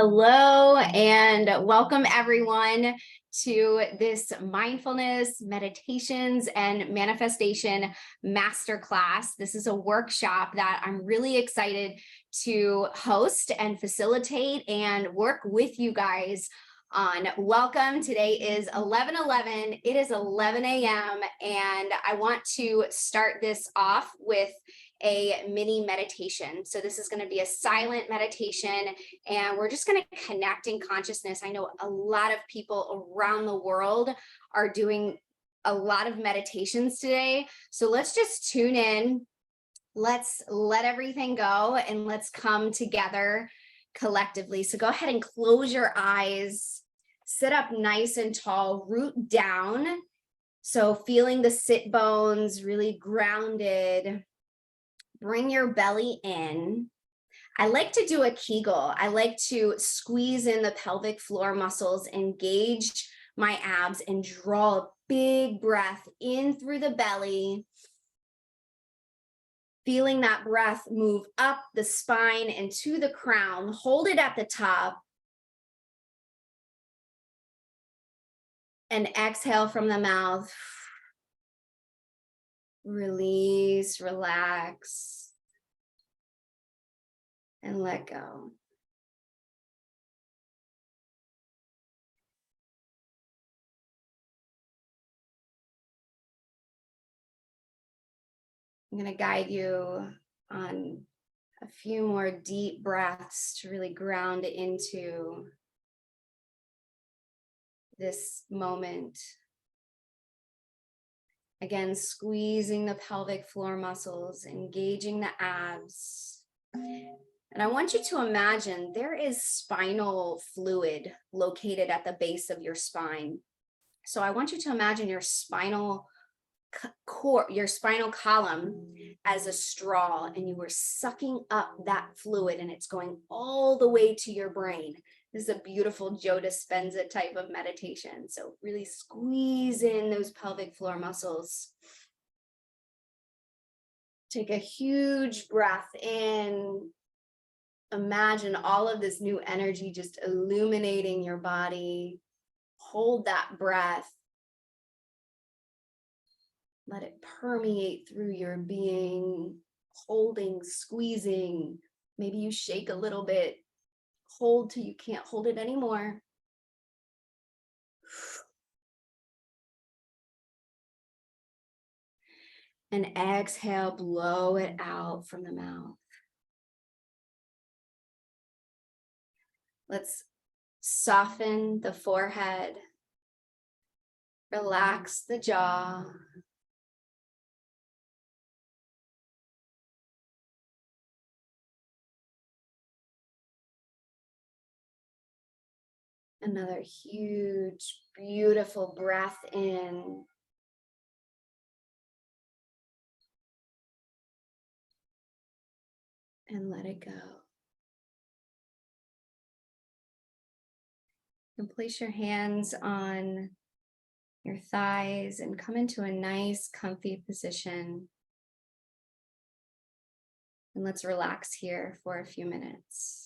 Hello and welcome everyone to this mindfulness, meditations, and manifestation masterclass. This is a workshop that I'm really excited to host and facilitate and work with you guys on. Welcome. Today is 11/11. It is 11 a.m. and I want to start this off with a mini meditation. So this is going to be a silent meditation and we're just going to connect in consciousness. I know a lot of people around the world are doing a lot of meditations today. So let's just tune in. Let's let everything go and let's come together collectively. So go ahead and close your eyes, sit up nice and tall, root down. So feeling the sit bones really grounded. Bring your belly in. I like to do a Kegel. I like to squeeze in the pelvic floor muscles, engage my abs, and draw a big breath in through the belly. Feeling that breath move up the spine and to the crown. Hold it at the top. And exhale from the mouth. Release, relax, and let go. I'm going to guide you on a few more deep breaths to really ground into this moment. Again, squeezing the pelvic floor muscles, engaging the abs. And I want you to imagine there is spinal fluid located at the base of your spine. So I want you to imagine your spinal core, your spinal column as a straw, and you are sucking up that fluid and it's going all the way to your brain. This is a beautiful Joe Dispenza type of meditation. So really squeeze in those pelvic floor muscles. Take a huge breath in. Imagine all of this new energy just illuminating your body. Hold that breath. Let it permeate through your being, holding, squeezing. Maybe you shake a little bit. Hold till you can't hold it anymore. And exhale, blow it out from the mouth. Let's soften the forehead. Relax the jaw. Another huge, beautiful breath in. And let it go. And place your hands on your thighs and come into a nice, comfy position. And let's relax here for a few minutes.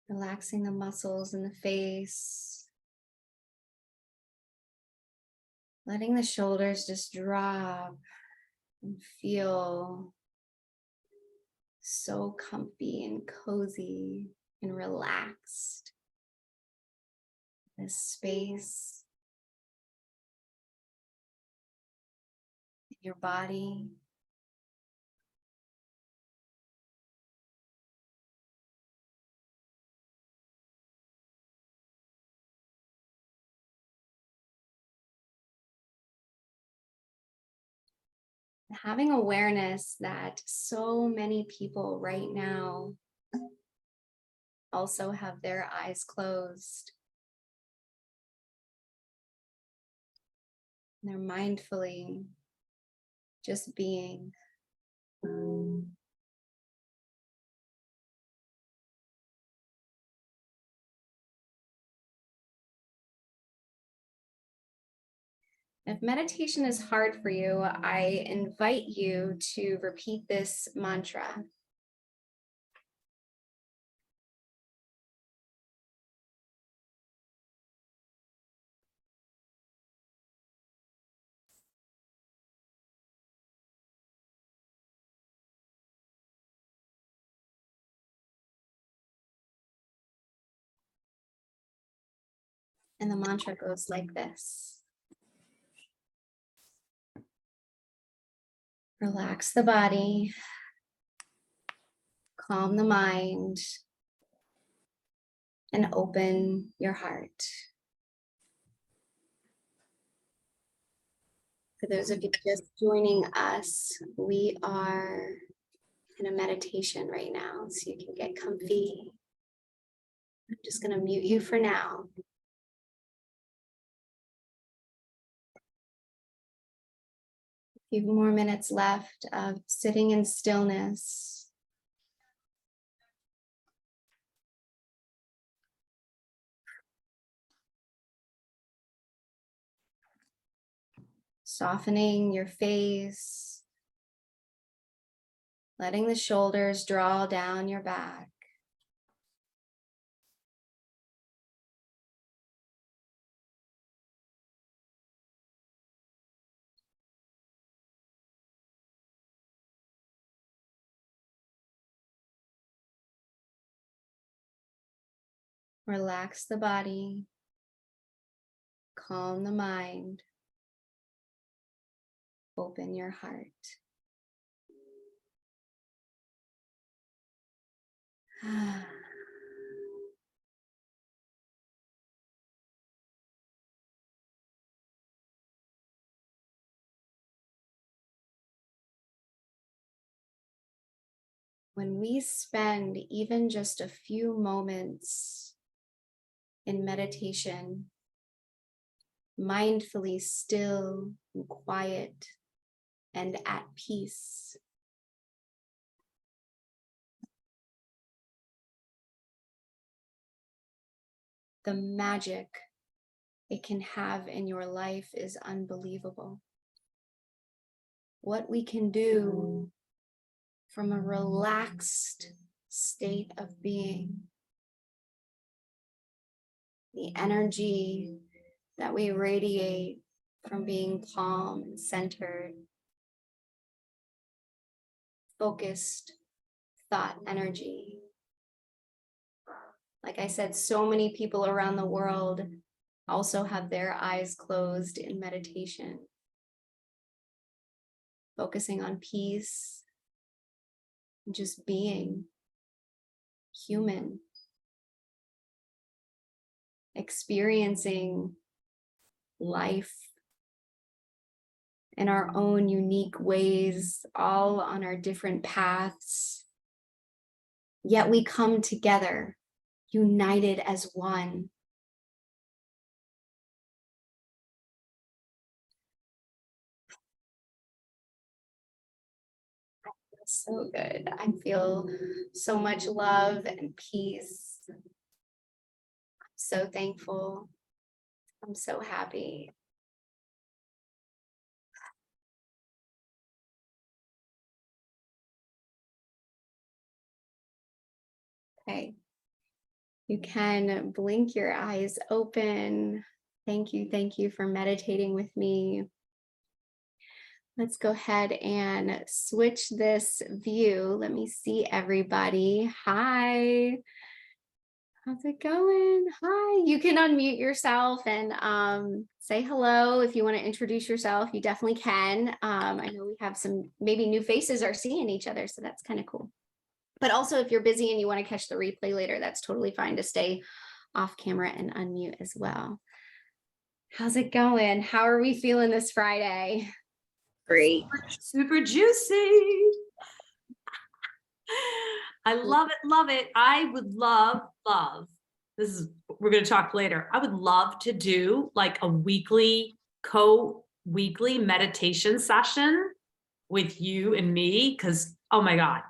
Relaxing the muscles in the face. Letting the shoulders just drop and feel so comfy and cozy and relaxed. This space in your body. Having awareness that so many people right now also have their eyes closed. They're mindfully just being. If meditation is hard for you, I invite you to repeat this mantra. And the mantra goes like this. Relax the body, calm the mind, and open your heart. For those of you just joining us, we are in a meditation right now, so you can get comfy. I'm just going to mute you for now. A few more minutes left of sitting in stillness. Softening your face, letting the shoulders draw down your back. Relax the body, calm the mind, open your heart. When we spend even just a few moments in meditation, mindfully still and quiet and at peace, the magic it can have in your life is unbelievable. What we can do from a relaxed state of being, the energy that we radiate from being calm and centered, focused thought energy. Like I said, so many people around the world also have their eyes closed in meditation, focusing on peace, and just being human, experiencing life in our own unique ways, all on our different paths. Yet we come together, united as one. So good. I feel so much love and peace. I'm so thankful. I'm so happy. Okay. You can blink your eyes open. Thank you for meditating with me. Let's go ahead and switch this view. Let me see everybody. Hi. How's it going? Hi. You can unmute yourself and say hello. If you want to introduce yourself, you definitely can. I know we have some maybe new faces are seeing each other, so that's kind of cool. But also, if you're busy and you want to catch the replay later, that's totally fine to stay off camera and unmute as well. How's it going? How are we feeling this Friday? Great. Super juicy. I love it. Love it. I would love. This is, we're going to talk later. I would love to do like a weekly meditation session with you and me. Cause oh my God,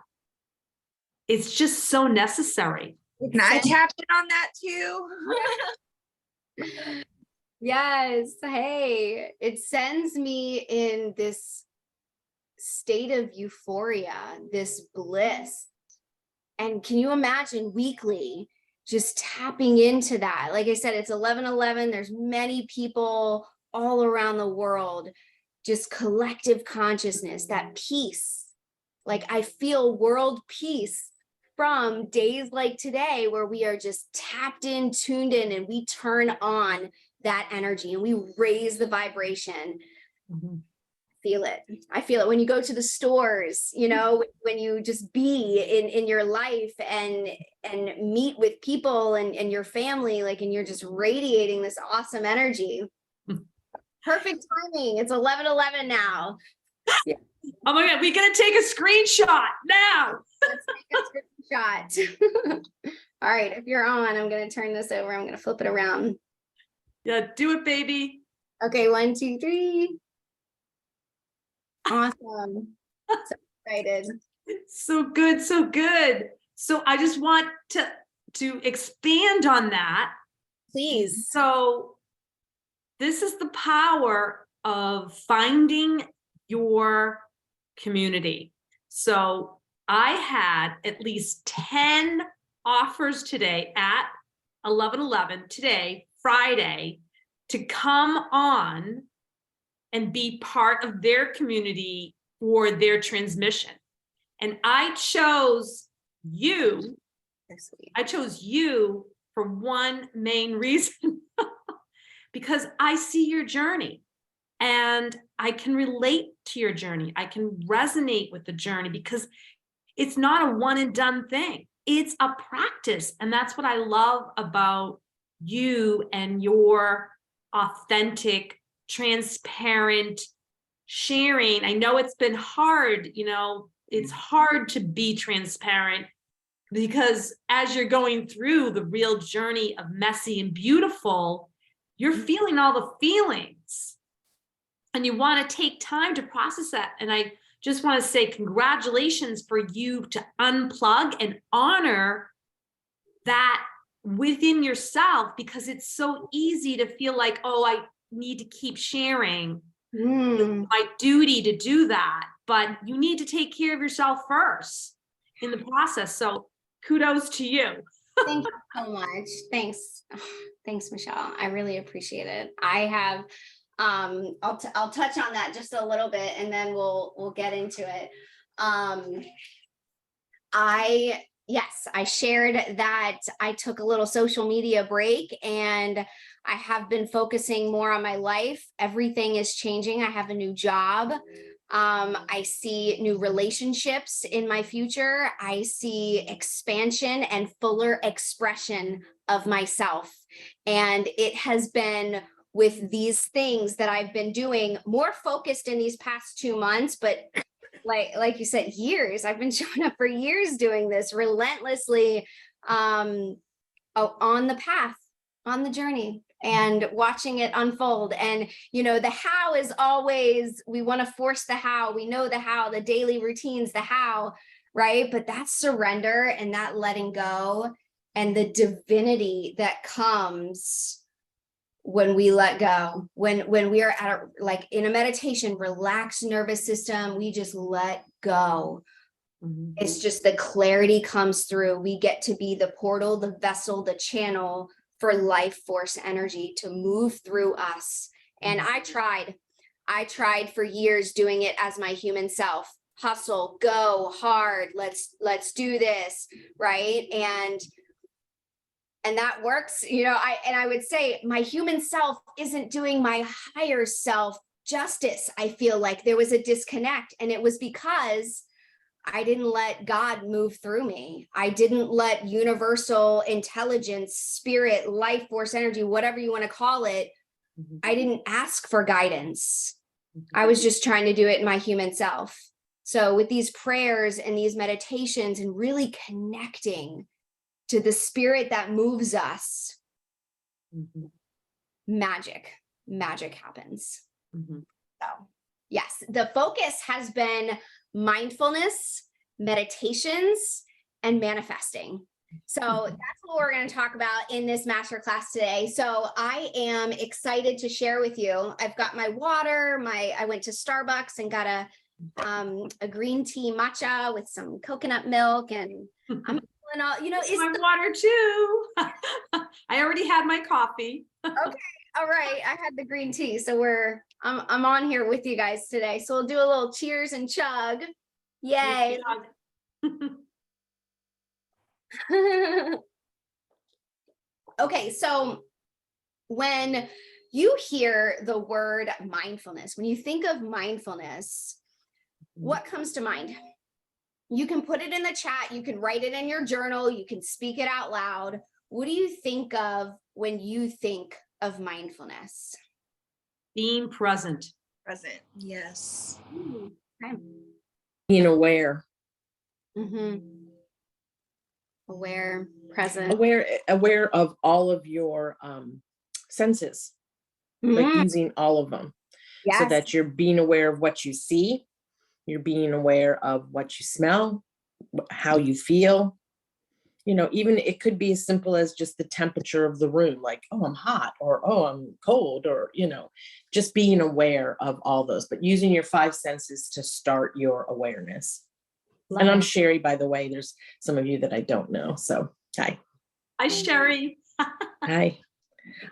it's just so necessary. Can I tap in on that too? Yes. Hey, it sends me in this state of euphoria, this bliss. And can you imagine weekly just tapping into that? Like I said, it's 11:11. There's many people all around the world, just collective consciousness, that peace. Like I feel world peace from days like today where we are just tapped in, tuned in, and we turn on that energy and we raise the vibration. Mhm. Feel it. I feel it when you go to the stores, you know, when you just be in your life and meet with people and your family, like, and you're just radiating this awesome energy. Perfect timing. It's 11:11 now. Yeah. Oh my God, we gotta take a screenshot now. Let's take a screenshot. All right, if you're on, I'm going to turn this over. I'm going to flip it around. Yeah, do it, baby. Okay, 1, 2, 3. Awesome. So excited. So good, so good. So I just want to expand on that. Please. So this is the power of finding your community. So I had at least 10 offers today at 11:11 today, Friday, to come on and be part of their community for their transmission. And I chose you. I chose you for one main reason, because I see your journey and I can relate to your journey. I can resonate with the journey because it's not a one and done thing. It's a practice. And that's what I love about you and your authentic, transparent sharing. I know it's been hard, it's hard to be transparent because as you're going through the real journey of messy and beautiful, you're feeling all the feelings and you want to take time to process that. And I just want to say congratulations for you to unplug and honor that within yourself, because it's so easy to feel like, oh, I need to keep sharing. It's my duty to do that, but you need to take care of yourself first in the process. So kudos to you. Thank you so much. Thanks. Thanks, Michelle. I really appreciate it. I have, I'll touch on that just a little bit and then we'll get into it. Yes, I shared that I took a little social media break and I have been focusing more on my life. Everything is changing. I have a new job. I see new relationships in my future. I see expansion and fuller expression of myself. And it has been with these things that I've been doing more focused in these past 2 months, but like you said, years. I've been showing up for years doing this relentlessly, on the path, on the journey, and watching it unfold. And the how is always, we want to force the how. We know the how, the daily routines, the how, right? But that's surrender and that letting go and the divinity that comes when we let go, when we are at like in a meditation, relaxed nervous system, we just let go. Mm-hmm. It's just the clarity comes through. We get to be the portal, the vessel, the channel for life force energy to move through us. And I tried for years doing it as my human self. Hustle, go hard, let's do this, right? And that works, I would say my human self isn't doing my higher self justice. I feel like there was a disconnect, and it was because I didn't let God move through me. I didn't let universal intelligence, spirit, life force, energy, whatever you want to call it. Mm-hmm. I didn't ask for guidance. Mm-hmm. I was just trying to do it in my human self. So with these prayers and these meditations and really connecting to the spirit that moves us, mm-hmm. magic happens. Mm-hmm. So yes, the focus has been mindfulness, meditations, and manifesting. So that's what we're going to talk about in this masterclass today. So I am excited to share with you. I've got my water, I went to Starbucks and got a green tea matcha with some coconut milk, and I'm feeling all, it's my water too. I already had my coffee. okay. All right. I had the green tea. So I'm on here with you guys today. So we'll do a little cheers and chug. Yay. Okay, so when you hear the word mindfulness, when you think of mindfulness, what comes to mind? You can put it in the chat, you can write it in your journal, you can speak it out loud. What do you think of when you think of mindfulness? Being present. Present, yes. Okay. Being aware. Aware, present. Aware of all of your senses, like using all of them. Yes. So that you're being aware of what you see, you're being aware of what you smell, how you feel. Even it could be as simple as just the temperature of the room, like, oh, I'm hot, or oh, I'm cold, or just being aware of all those, but using your 5 senses to start your awareness. Love and I'm it. Sherry, by the way. There's some of you that I don't know. So, hi. Hi, Sherry. Hi.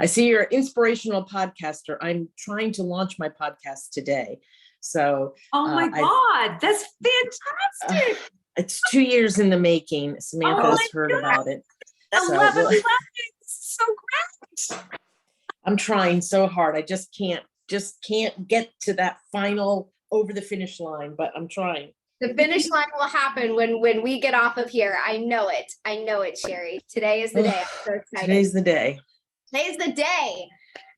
I see you're an inspirational podcaster. I'm trying to launch my podcast today. So, Oh my God, that's fantastic. It's 2 years in the making. Samantha has heard about it. That's So 11 lessons. So great. I'm trying so hard. I just can't get to that final over the finish line, but I'm trying. The finish line will happen when we get off of here. I know it. I know it, Sherry. Today is the day. I'm so excited. Today's the day. Today's the day.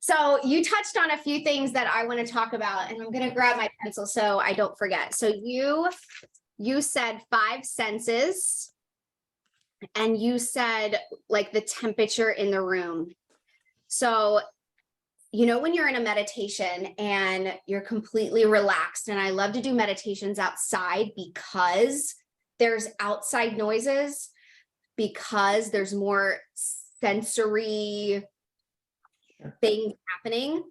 So you touched on a few things that I want to talk about, and I'm going to grab my pencil so I don't forget. So you said 5 senses, and you said like the temperature in the room. So when you're in a meditation and you're completely relaxed, and I love to do meditations outside because there's outside noises, because there's more sensory things happening.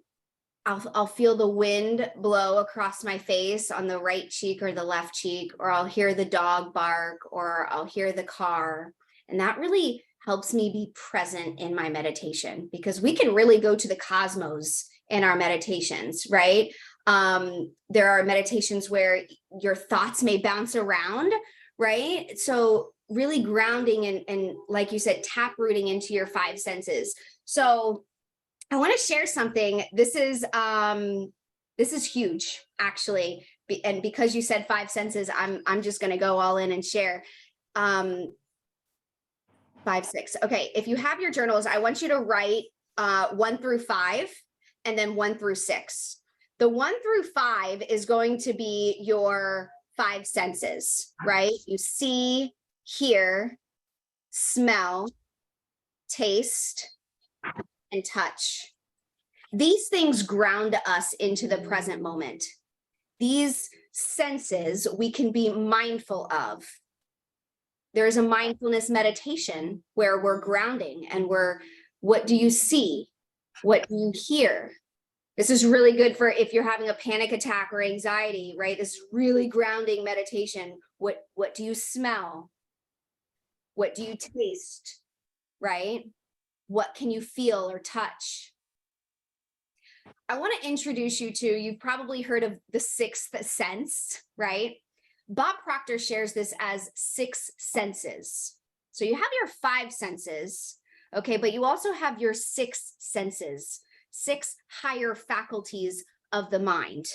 I'll feel the wind blow across my face on the right cheek or the left cheek, or I'll hear the dog bark, or I'll hear the car. And that really helps me be present in my meditation, because we can really go to the cosmos in our meditations, right? There are meditations where your thoughts may bounce around, right? So really grounding and like you said, tap rooting into your 5 senses. So I want to share something. This is huge, actually. And because you said 5 senses, I'm just going to go all in and share. 5, 6. Okay. If you have your journals, I want you to write 1 through 5 and then 1 through 6. The 1 through 5 is going to be your 5 senses, right? You see, hear, smell, taste, and touch. These things ground us into the present moment. These senses we can be mindful of. There's a mindfulness meditation where we're grounding and what do you see? What do you hear? This is really good for if you're having a panic attack or anxiety, right? This is really grounding meditation. What do you smell? What do you taste, right? What can you feel or touch? I want to introduce you to, you've probably heard of the 6th sense, right? Bob Proctor shares this as 6 senses. So you have your 5 senses, okay, but you also have your 6 senses, 6 higher faculties of the mind.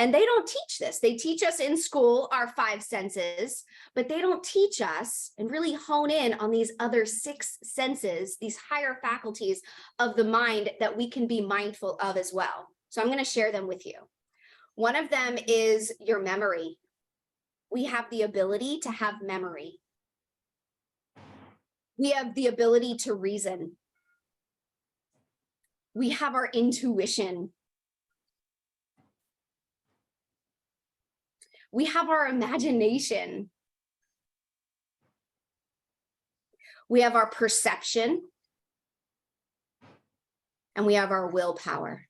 And they don't teach this. They teach us in school our 5 senses, but they don't teach us and really hone in on these other 6 senses, these higher faculties of the mind that we can be mindful of as well. So I'm going to share them with you. One of them is your memory. We have the ability to have memory. We have the ability to reason. We have our intuition. We have our imagination. We have our perception, and we have our willpower.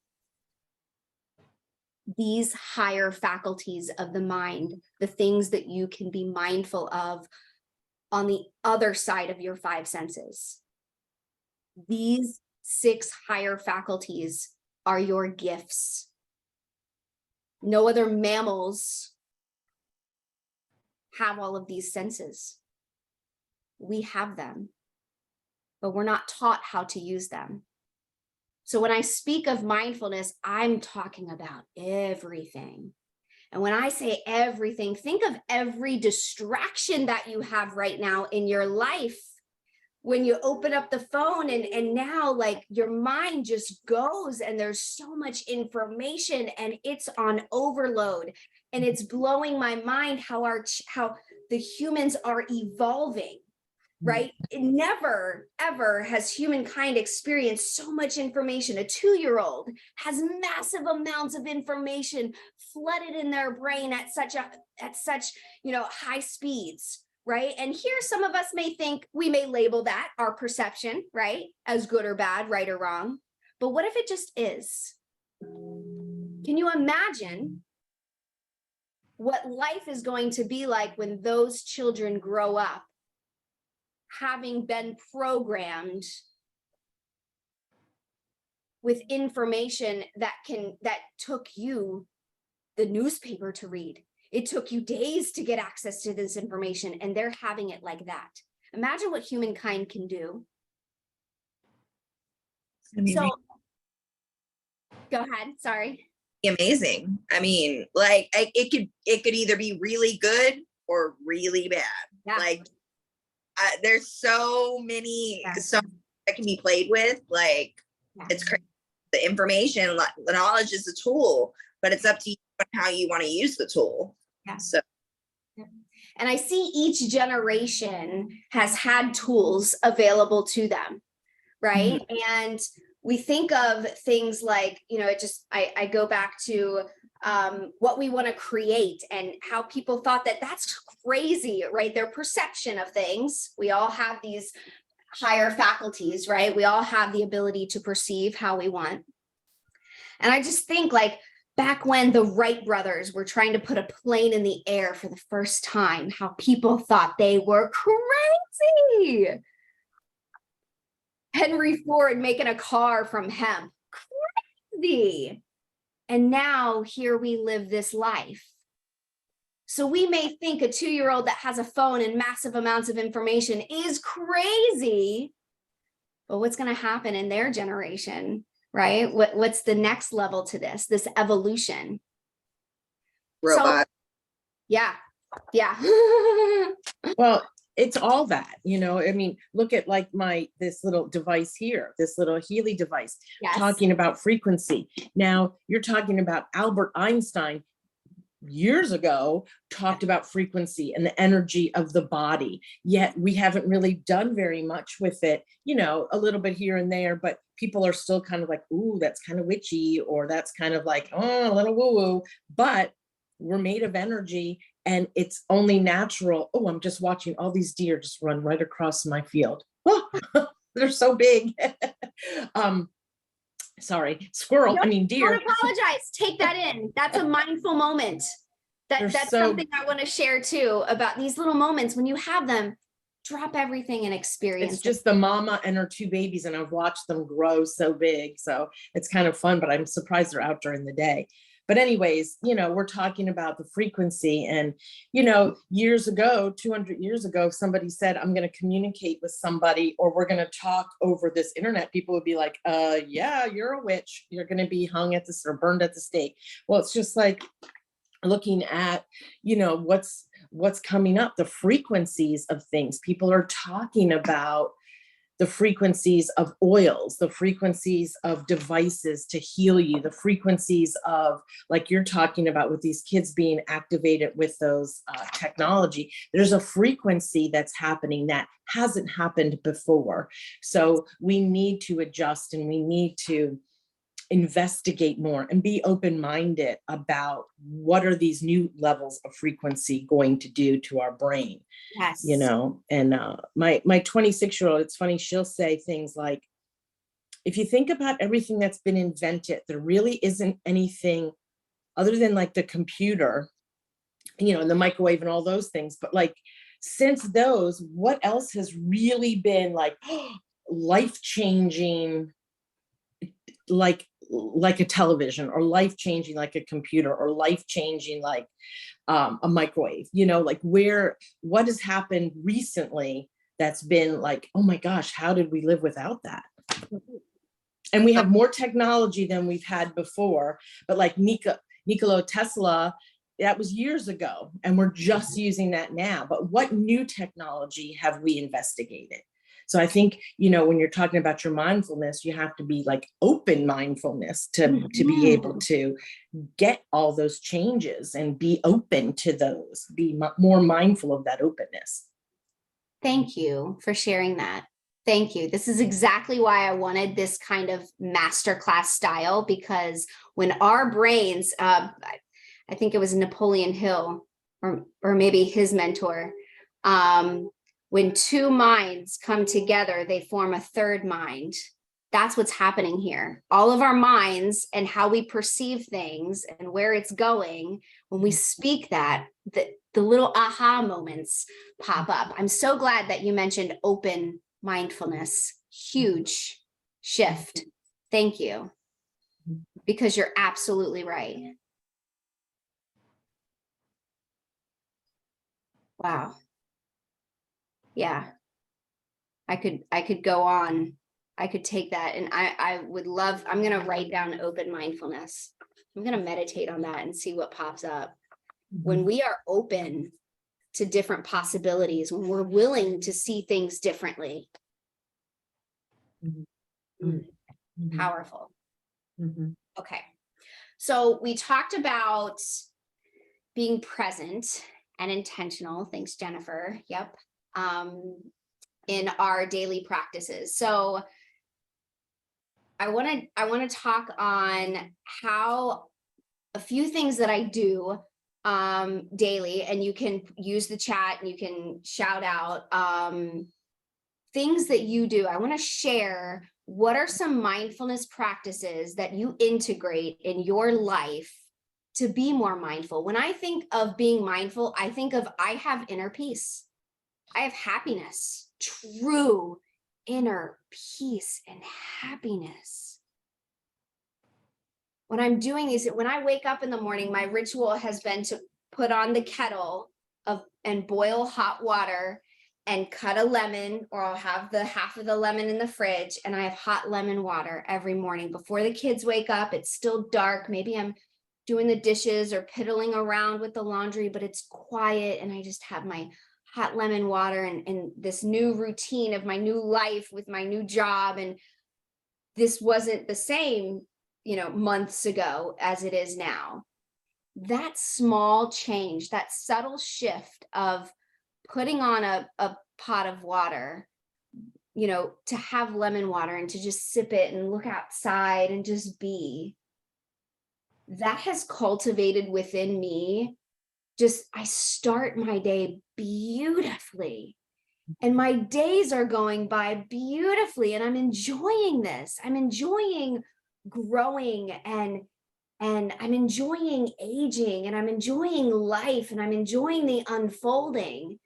These higher faculties of the mind, the things that you can be mindful of on the other side of your five senses. These 6 higher faculties are your gifts. No other mammals have all of these senses. We have them, but we're not taught how to use them. So when I speak of mindfulness, I'm talking about everything. And when I say everything, think of every distraction that you have right now in your life. When you open up the phone and now like your mind just goes and there's so much information and it's on overload, and it's blowing my mind how the humans are evolving. Right? Never, ever has humankind experienced so much information. A 2-year-old has massive amounts of information flooded in their brain at such high speeds, right? And here some of us may think, we may label that our perception, right? As good or bad, right or wrong. But what if it just is? Can you imagine what life is going to be like when those children grow up, having been programmed with information that took you the newspaper to read? It took you days to get access to this information, and they're having it like that. Imagine what humankind can do. So go ahead, sorry. Amazing. I mean, like it could either be really good or really bad. Yeah. Like there's so many songs that can be played with. Like it's crazy. The information, the knowledge is a tool, but it's up to you on how you want to use the tool. Yeah. So. And I see each generation has had tools available to them, right? Mm-hmm. And we think of things like, I go back to what we want to create and how people thought that that's crazy, right? Their perception of things. We all have these higher faculties, right? We all have the ability to perceive how we want. And I just think like back when the Wright brothers were trying to put a plane in the air for the first time, how people thought they were crazy. Henry Ford making a car from hemp, crazy. And now here we live this life. So we may think a 2-year-old that has a phone and massive amounts of information is crazy, but what's going to happen in their generation, right? What's the next level to this evolution? Robot. So, yeah. Well, it's all that, I mean, look at like this little device here, this little Healy device, talking about frequency. Now you're talking about Albert Einstein years ago talked about frequency and the energy of the body, yet we haven't really done very much with it, a little bit here and there, but people are still kind of like, ooh, that's kind of witchy, or that's kind of like, oh, a little woo-woo, but we're made of energy and it's only natural. Oh, I'm just watching all these deer just run right across my field. Oh, they're so big. Sorry, squirrel. Deer. Don't apologize. Take that in. That's a mindful moment. That's something I want to share too, about these little moments when you have them. Drop everything and experience. It's just the mama and her 2 babies, and I've watched them grow so big. So it's kind of fun, but I'm surprised they're out during the day. But anyways, we're talking about the frequency, and, years ago, 200 years ago, somebody said, I'm going to communicate with somebody, or we're going to talk over this internet. People would be like, yeah, you're a witch. You're going to be hung at this or burned at the stake. Well, it's just like looking at, what's coming up, the frequencies of things. People are talking about the frequencies of oils, the frequencies of devices to heal you, the frequencies of, like you're talking about with these kids being activated with those technology. There's a frequency that's happening that hasn't happened before. So we need to adjust, and we need to investigate more and be open-minded about what are these new levels of frequency going to do to our brain. Yes. You know, and my 26-year-old, it's funny, she'll say things like, if you think about everything that's been invented, there really isn't anything other than like the computer, you know, and the microwave and all those things. But like, since those, what else has really been like life-changing, like a television, or life-changing like a computer, or life-changing like a microwave, you know, like what has happened recently that's been like, oh my gosh, how did we live without that? And we have more technology than we've had before, but like Nikola Tesla, that was years ago, and we're just using that now. But what new technology have we investigated? So I think, you know, when you're talking about your mindfulness, you have to be like open mindfulness to be able to get all those changes and be open to those, be more mindful of that openness. Thank you for sharing that. Thank you. This is exactly why I wanted this kind of masterclass style, because when our brains, I think it was Napoleon Hill, or maybe his mentor, when two minds come together, they form a third mind. That's what's happening here. All of our minds and how we perceive things and where it's going, when we speak that, the little aha moments pop up. I'm so glad that you mentioned open mindfulness. Huge shift. Thank you. Because you're absolutely right. Wow. Yeah. I could go on. I could take that, and I would love, I'm going to write down open mindfulness. I'm going to meditate on that and see what pops up. When we are open to different possibilities, when we're willing to see things differently. Powerful. Okay. So we talked about being present and intentional. Thanks, Jennifer. Yep. In our daily practices. So I want to talk on how a few things that I do daily, and you can use the chat and you can shout out things that you do. I want to share what are some mindfulness practices that you integrate in your life to be more mindful. When I think of being mindful, I think of I have inner peace. I have happiness, true inner peace and happiness. When I'm doing these, when I wake up in the morning, my ritual has been to put on the kettle and boil hot water and cut a lemon, or I'll have the half of the lemon in the fridge, and I have hot lemon water every morning before the kids wake up. It's still dark. Maybe I'm doing the dishes or piddling around with the laundry, but it's quiet, and I just have my hot lemon water and this new routine of my new life with my new job. And this wasn't the same, you know, months ago as it is now. That small change, that subtle shift of putting on a pot of water, you know, to have lemon water and to just sip it and look outside and just be, that has cultivated within me. Just, I start my day beautifully, and my days are going by beautifully, and I'm enjoying this. I'm enjoying growing, and I'm enjoying aging, and I'm enjoying life, and I'm enjoying the unfolding.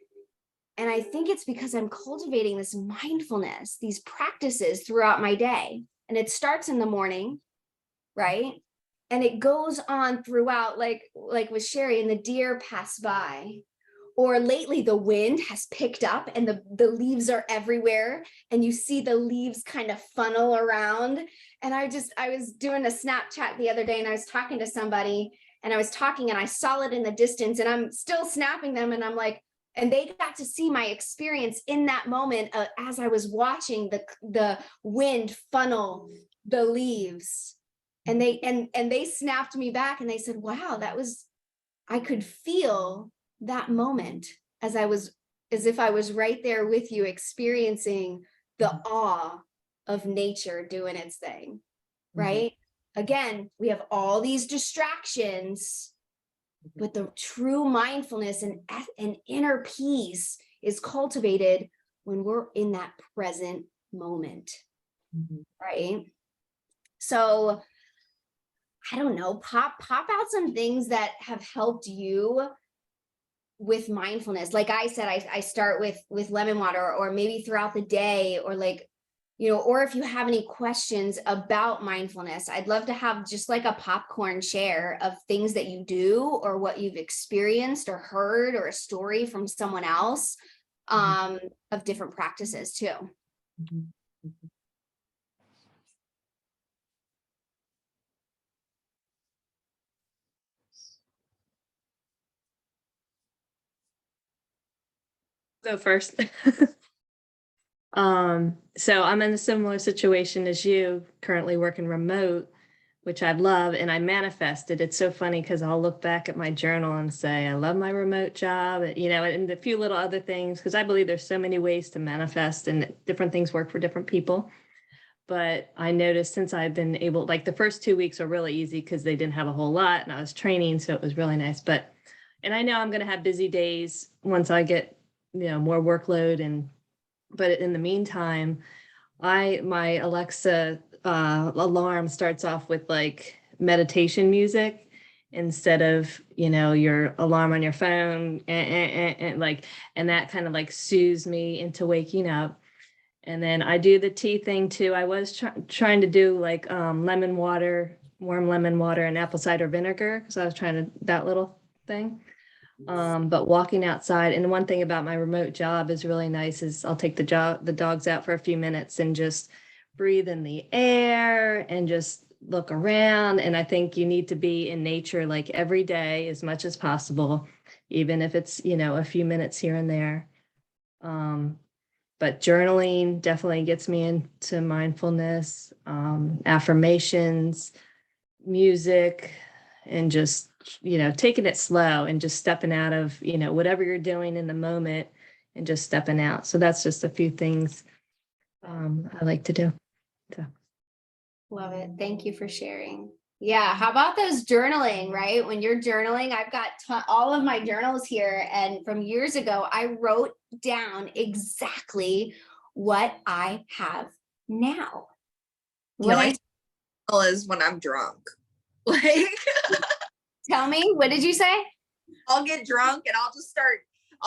And I think it's because I'm cultivating this mindfulness, these practices throughout my day. And it starts in the morning, right? And it goes on throughout, like with Sherry, and the deer pass by. Or lately the wind has picked up and the leaves are everywhere, and you see the leaves kind of funnel around. And I was doing a Snapchat the other day, and I was talking to somebody, and I saw it in the distance, and I'm still snapping them, and I'm like, and they got to see my experience in that moment as I was watching the wind funnel the leaves. And they snapped me back, and they said, wow, I could feel that moment as if I was right there with you, experiencing the awe of nature doing its thing, right? again, we have all these distractions, but the true mindfulness and inner peace is cultivated when we're in that present moment, right? So I don't know, pop out some things that have helped you with mindfulness. Like I said, I start with lemon water, or maybe throughout the day, or like, or if you have any questions about mindfulness, I'd love to have just like a popcorn share of things that you do, or what you've experienced or heard, or a story from someone else, of different practices too. Go first. So I'm in a similar situation as you, currently working remote, which I love, and I manifested. It's so funny because I'll look back at my journal and say, I love my remote job, and a few little other things, because I believe there's so many ways to manifest and different things work for different people. But I noticed since I've been able, like the first 2 weeks are really easy because they didn't have a whole lot and I was training, so it was really nice. And I know I'm going to have busy days once I get, more workload, but in the meantime, my Alexa alarm starts off with like meditation music instead of, your alarm on your phone, and that kind of like soothes me into waking up. And then I do the tea thing too. I was trying to do like lemon water, warm lemon water and apple cider vinegar, because I was trying to that little thing. But walking outside, and one thing about my remote job is really nice is I'll take the dogs out for a few minutes and just breathe in the air and just look around. And I think you need to be in nature like every day as much as possible, even if it's, a few minutes here and there. But journaling definitely gets me into mindfulness, affirmations, music, and just, taking it slow and just stepping out of, whatever you're doing in the moment and just stepping out. So that's just a few things I like to do. So. Love it. Thank you for sharing. Yeah. How about those journaling, right? When you're journaling, I've got all of my journals here. And from years ago, I wrote down exactly what I have now. The only time is when I'm drunk. Like, tell me, what did you say? I'll get drunk and I'll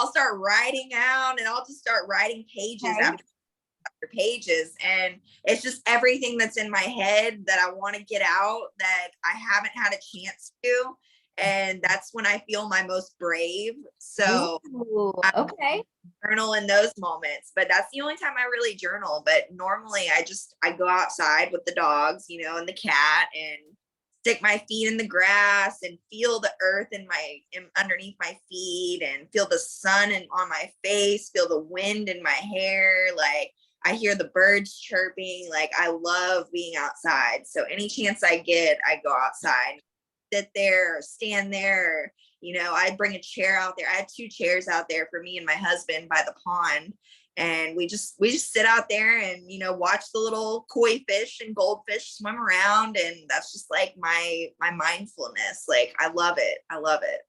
start writing out, and I'll just start writing pages after pages, and it's just everything that's in my head that I want to get out that I haven't had a chance to, and that's when I feel my most brave. So okay, journal in those moments, but that's the only time I really journal. But normally I go outside with the dogs, and the cat, and stick my feet in the grass and feel the earth underneath my feet, and feel the sun on my face, feel the wind in my hair. Like, I hear the birds chirping. Like, I love being outside. So any chance I get, I go outside, sit there, or stand there. I bring a chair out there. I had 2 chairs out there for me and my husband by the pond. And we just sit out there and, watch the little koi fish and goldfish swim around. And that's just like my mindfulness. Like, I love it. I love it.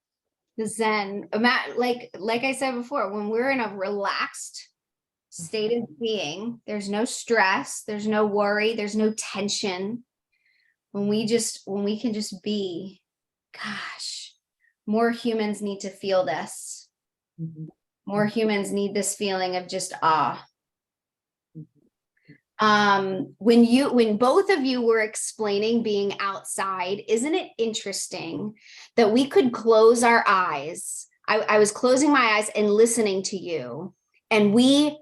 The Zen, like I said before, when we're in a relaxed state of being, there's no stress, there's no worry, there's no tension. When we can just be, gosh, more humans need to feel this. More humans need this feeling of just awe. When both of you were explaining being outside, isn't it interesting that we could close our eyes? I was closing my eyes and listening to you, and we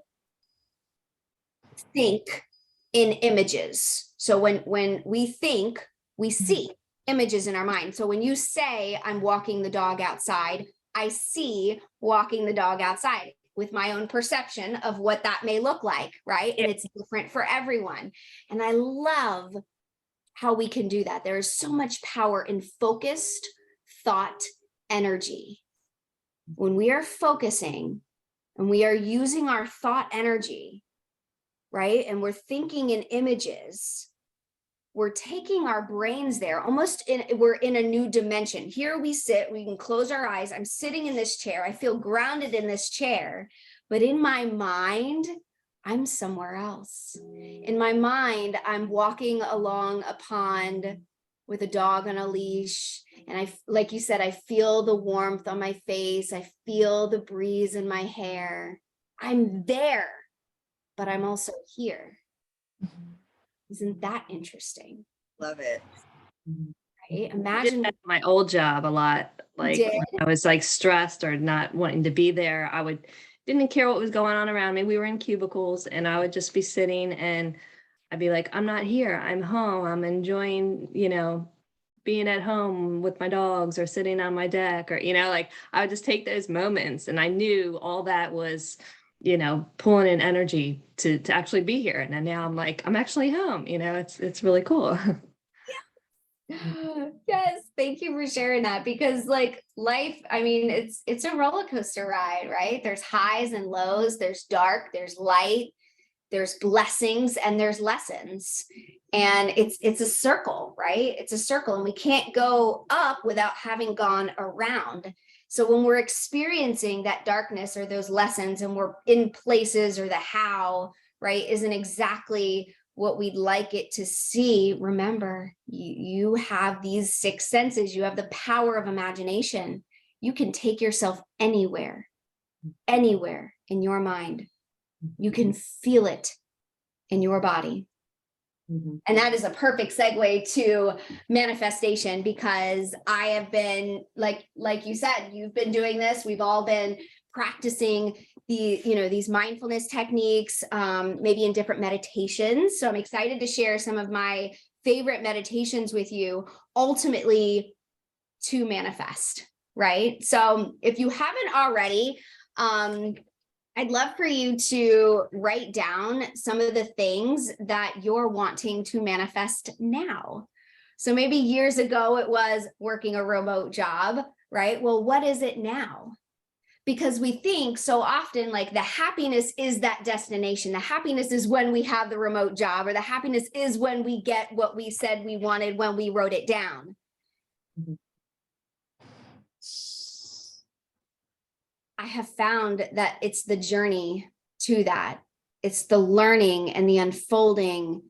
think in images. So when we think, we see images in our mind. So when you say, I'm walking the dog outside, I see walking the dog outside with my own perception of what that may look like, right? And it's different for everyone. And I love how we can do that. There is so much power in focused thought energy. When we are focusing and we are using our thought energy, right? And we're thinking in images, we're taking our brains there, we're in a new dimension. Here we sit, we can close our eyes. I'm sitting in this chair. I feel grounded in this chair, but in my mind, I'm somewhere else. In my mind, I'm walking along a pond with a dog on a leash. And like you said, I feel the warmth on my face. I feel the breeze in my hair. I'm there, but I'm also here. Isn't that interesting? Love it. Right? I did Imagine that at my old job a lot. Like did. when I was like stressed or not wanting to be there, didn't care what was going on around me. We were in cubicles and I would just be sitting and I'd be like, I'm not here. I'm home. I'm enjoying, being at home with my dogs or sitting on my deck or, like I would just take those moments and I knew all that was, pulling in energy to actually be here. And then now I'm like, I'm actually home, it's really cool. Yes, thank you for sharing that, because like life, I mean, it's a roller coaster ride, right? There's highs and lows, there's dark, there's light, there's blessings, and there's lessons. And it's a circle, right? It's a circle, and we can't go up without having gone around. So when we're experiencing that darkness or those lessons and we're in places or the how, right, isn't exactly what we'd like it to see, remember, you have these 6 senses. You have the power of imagination. You can take yourself anywhere in your mind. You can feel it in your body. And that is a perfect segue to manifestation, because I have been, like you said, you've been doing this. We've all been practicing these mindfulness techniques, maybe in different meditations. So I'm excited to share some of my favorite meditations with you, ultimately to manifest, right? So if you haven't already, I'd love for you to write down some of the things that you're wanting to manifest now. So maybe years ago it was working a remote job, right? Well, what is it now? Because we think so often like the happiness is that destination. The happiness is when we have the remote job, or the happiness is when we get what we said we wanted when we wrote it down. I have found that it's the journey to that. It's the learning and the unfolding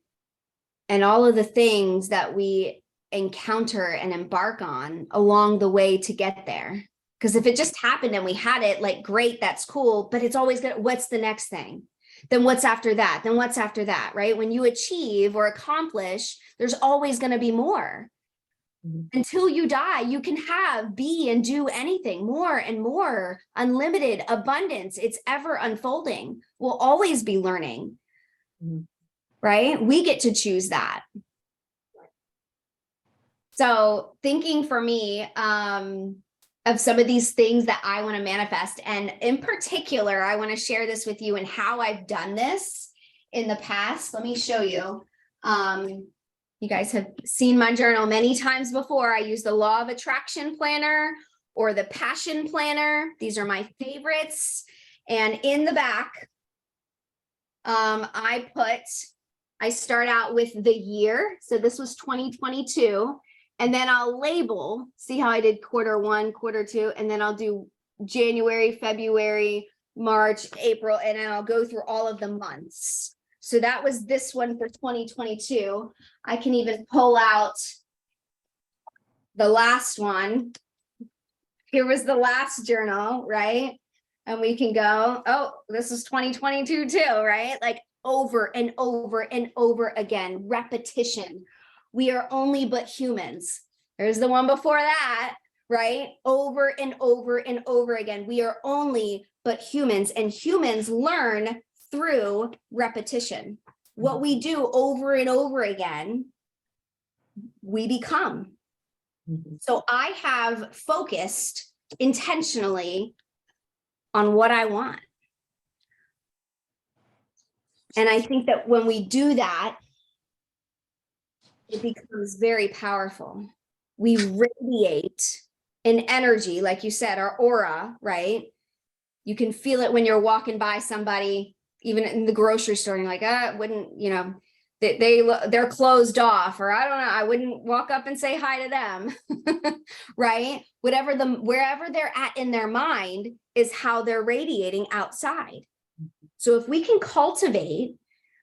and all of the things that we encounter and embark on along the way to get there. Because if it just happened and we had it, like, great, that's cool, but it's always gonna, what's the next thing? Then what's after that? Then what's after that, right? When you achieve or accomplish, there's always going to be more. Until you die, you can have, be, and do anything, more and more, unlimited abundance. It's ever unfolding. We'll always be learning, right? We get to choose that. So thinking for me, of some of these things that I want to manifest, and in particular, I want to share this with you and how I've done this in the past. Let me show you. You guys have seen my journal many times before. I use the Law of Attraction Planner or the Passion Planner. These are my favorites. And in the back, I start out with the year. So this was 2022. And then I'll label, see how I did Q1, Q2, and then I'll do January, February, March, April, and then I'll go through all of the months. So that was this one for 2022. I can even pull out the last one. Here was the last journal, right? And we can go, oh, this is 2022 too, right? Like over and over and over again, repetition. We are only but humans. There's the one before that, right? Over and over and over again. We are only but humans, and humans learn through repetition. What we do over and over again, we become. So I have focused intentionally on what I want. And I think that when we do that, it becomes very powerful. We radiate an energy, like you said, our aura, right? You can feel it when you're walking by somebody, even in the grocery store, and you're like, wouldn't, they're closed off, or I don't know, I wouldn't walk up and say hi to them. Right? Wherever they're at in their mind is how they're radiating outside. So if we can cultivate,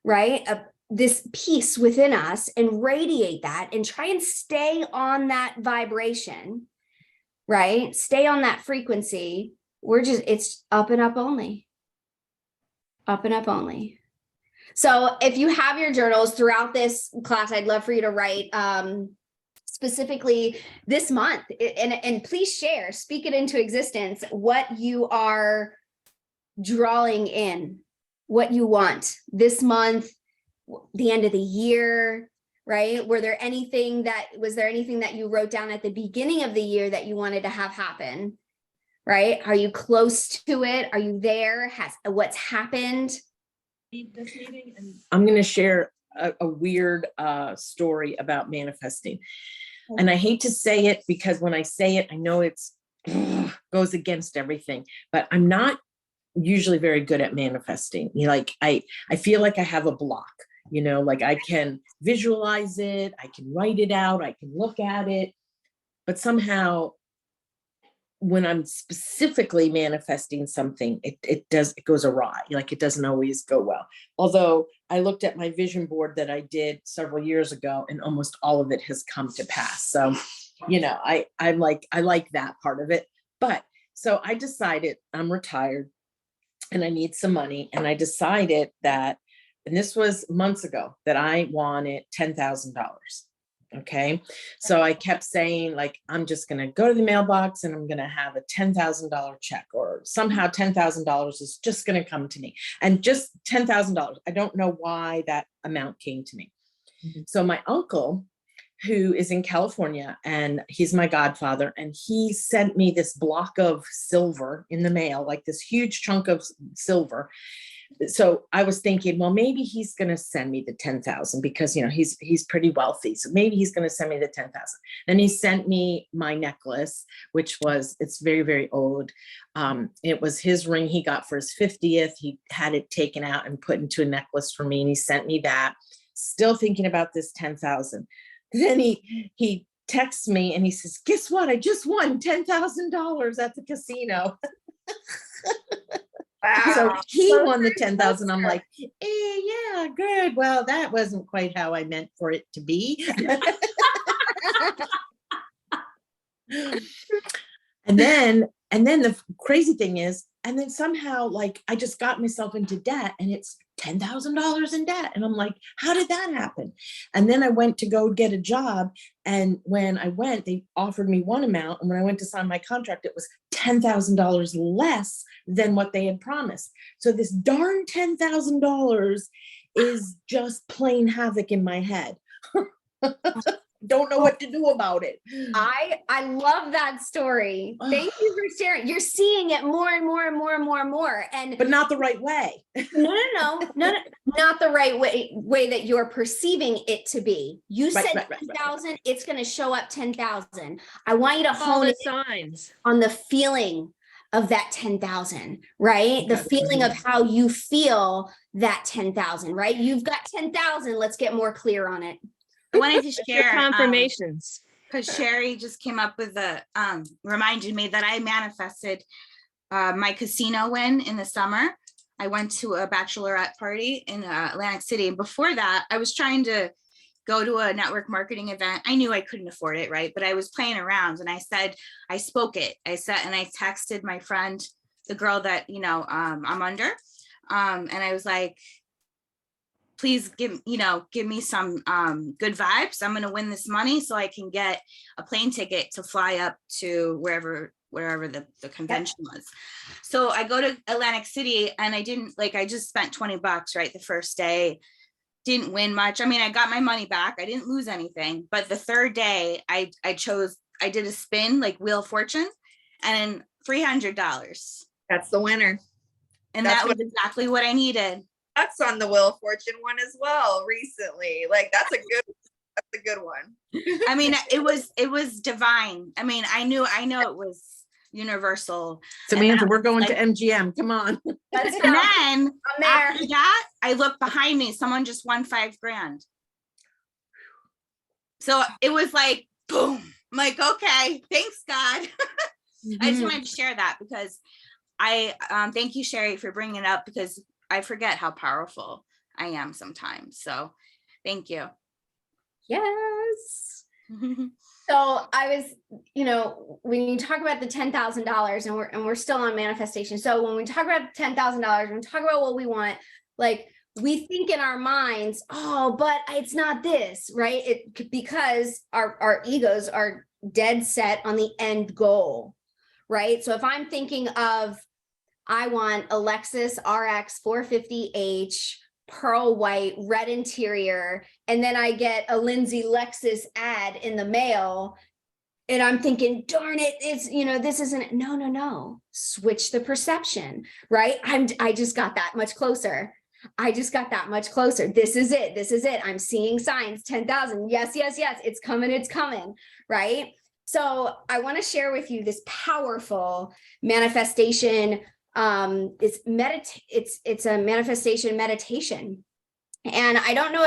right, this peace within us and radiate that and try and stay on that vibration, right? Stay on that frequency. It's up and up only. Up and up only. So if you have your journals throughout this class, I'd love for you to write specifically this month, and please share, speak it into existence, what you are drawing in, what you want this month, the end of the year, right? Was there anything that you wrote down at the beginning of the year that you wanted to have happen, right? Are you close to it? Are you there? What's happened? I'm going to share a weird story about manifesting. And I hate to say it because when I say it, I know it's goes against everything, but I'm not usually very good at manifesting. Like I feel like I have a block, like I can visualize it, I can write it out, I can look at it, but somehow when I'm specifically manifesting something, it goes awry. Like it doesn't always go well. Although I looked at my vision board that I did several years ago, and almost all of it has come to pass. So, I like that part of it. But so I decided I'm retired and I need some money. And I decided that, and this was months ago, that I wanted $10,000. Okay. So I kept saying, like, I'm just going to go to the mailbox and I'm going to have a $10,000 check, or somehow $10,000 is just going to come to me, and just $10,000. I don't know why that amount came to me. Mm-hmm. So my uncle, who is in California, and he's my godfather, and he sent me this block of silver in the mail, like this huge chunk of silver. So I was thinking, well, maybe he's going to send me the 10,000 because, he's pretty wealthy. So maybe he's going to send me the 10,000. Then he sent me my necklace, it's very, very old. It was his ring he got for his 50th. He had it taken out and put into a necklace for me. And he sent me that, still thinking about this 10,000. Then he texts me and he says, guess what? I just won $10,000 at the casino. Wow. So he won the 10,000. I'm like, yeah, good. Well, that wasn't quite how I meant for it to be. And then the crazy thing is, and then somehow, like, I just got myself into debt, and it's $10,000 in debt. And I'm like, how did that happen? And then I went to go get a job. And when I went, they offered me one amount. And when I went to sign my contract, it was $10,000 less than what they had promised. So this darn $10,000 is just playing havoc in my head. Don't know what to do about it. I love that story. Thank you for sharing. You're seeing it more and more and more and more and more. But not the right way. No, not the right way that you're perceiving it to be. You said 10,000, it's going to show up 10,000. I want you to hone the signs on the feeling of that 10,000, right? The feeling of how you feel that 10,000, right? You've got 10,000. Let's get more clear on it. I wanted to share confirmations because Sherry just came up with reminded me that I manifested my casino win in the summer. I went to a bachelorette party in Atlantic City. And before that, I was trying to go to a network marketing event. I knew I couldn't afford it, right? But I was playing around, and I spoke it. I texted my friend, the girl that, I'm under. And I was like, please give me some good vibes. I'm going to win this money so I can get a plane ticket to fly up to wherever the convention was. So I go to Atlantic City, and I just spent $20, right? The first day, didn't win much. I mean, I got my money back. I didn't lose anything. But the third day I did a spin, like Wheel of Fortune, and $300. That's the winner. And that was exactly what I needed. That's on the Wheel of Fortune one as well recently. Like that's a good one. I mean, it was divine. I mean, I know it was universal. Samantha, we're going to like- MGM. Come on. Let's And go. then I'm there. after that, I look behind me, someone just won $5,000. So it was like, boom. I'm like, okay, thanks, God. I just wanted to share that because I thank you, Sherry, for bringing it up, because I forget how powerful I am sometimes. So thank you. Yes. So I was, when you talk about the $10,000 and we're still on manifestation. So when we talk about $10,000, when we talk about what we want, like we think in our minds, oh, but it's not this, right? Because our egos are dead set on the end goal, right? So if I'm thinking of, I want a Lexus RX 450h, pearl white, red interior, and then I get a Lindsay Lexus ad in the mail, and I'm thinking, darn it, it's, this isn't, no, switch the perception, right? I just got that much closer. This is it. I'm seeing signs, 10,000. Yes. It's coming, right? So I want to share with you this powerful manifestation. It's a manifestation meditation. And I don't know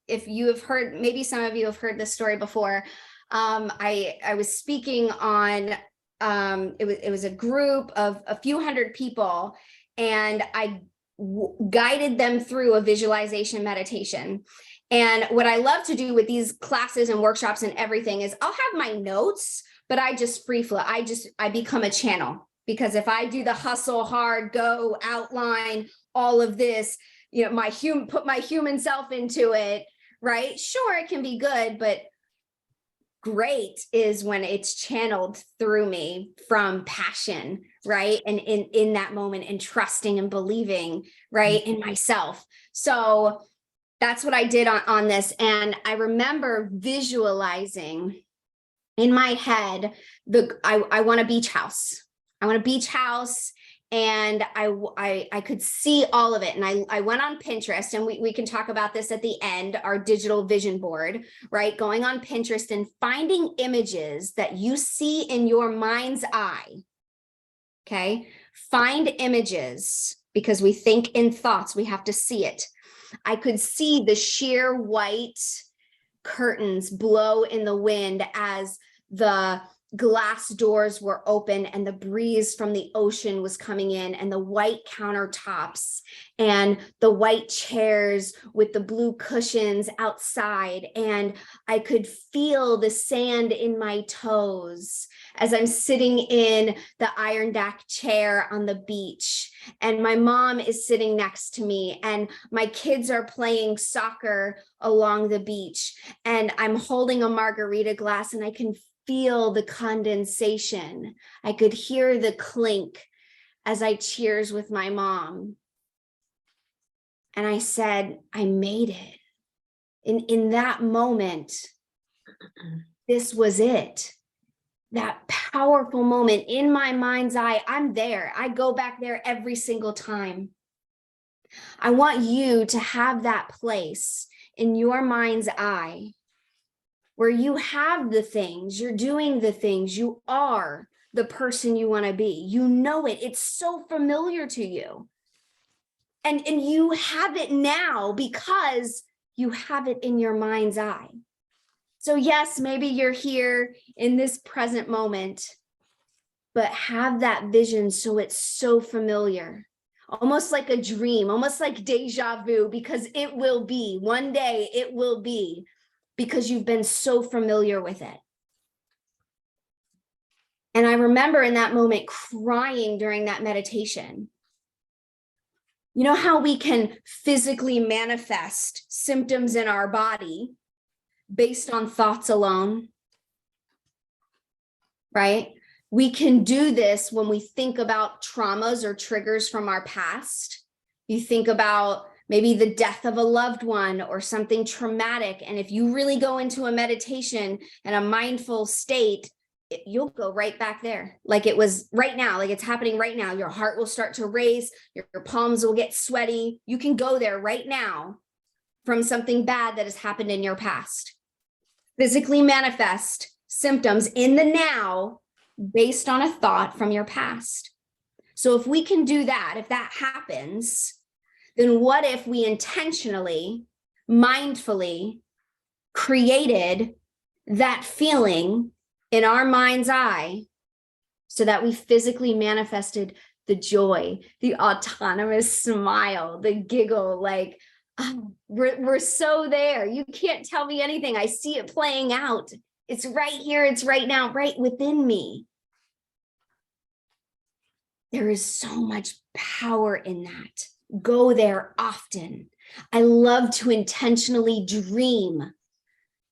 if you have heard, maybe some of you have heard this story before. I was speaking on, it was a group of a few hundred people, and I guided them through a visualization meditation. And what I love to do with these classes and workshops and everything is I'll have my notes, but I just free flow. I become a channel, because if I do the hustle hard, go outline all of this, put my human self into it, right? Sure, it can be good, but great is when it's channeled through me from passion, right? And in that moment, and trusting and believing, right, in myself. So that's what I did on this. And I remember visualizing in my head, I want a beach house. And I could see all of it. And I went on Pinterest, and we can talk about this at the end, our digital vision board, right? Going on Pinterest and finding images that you see in your mind's eye. Okay. Find images, because we think in thoughts, we have to see it. I could see the sheer white curtains blow in the wind as the glass doors were open and the breeze from the ocean was coming in, and the white countertops and the white chairs with the blue cushions outside. And I could feel the sand in my toes as I'm sitting in the Irondeck chair on the beach, and my mom is sitting next to me, and my kids are playing soccer along the beach, and I'm holding a margarita glass, and I can feel the condensation. I could hear the clink as I cheers with my mom. And I said, I made it. In that moment, this was it. That powerful moment in my mind's eye. I'm there. I go back there every single time. I want you to have that place in your mind's eye where you have the things, you're doing the things, you are the person you want to be. You know it. It's so familiar to you. And you have it now because you have it in your mind's eye. So yes, maybe you're here in this present moment, but have that vision so it's so familiar, almost like a dream, almost like deja vu, because it will be. One day it will be, because you've been so familiar with it. And I remember in that moment crying during that meditation. You know how we can physically manifest symptoms in our body based on thoughts alone, right? We can do this when we think about traumas or triggers from our past. You think about maybe the death of a loved one or something traumatic. And if you really go into a meditation and a mindful state, you'll go right back there. Like it was right now, like it's happening right now. Your heart will start to race, your palms will get sweaty. You can go there right now from something bad that has happened in your past. Physically manifest symptoms in the now based on a thought from your past. So if we can do that, if that happens, then what if we intentionally, mindfully created that feeling in our mind's eye so that we physically manifested the joy, the autonomous smile, the giggle, like, oh, we're so there. You can't tell me anything. I see it playing out. It's right here. It's right now, right within me. There is so much power in that. Go there often. I love to intentionally dream,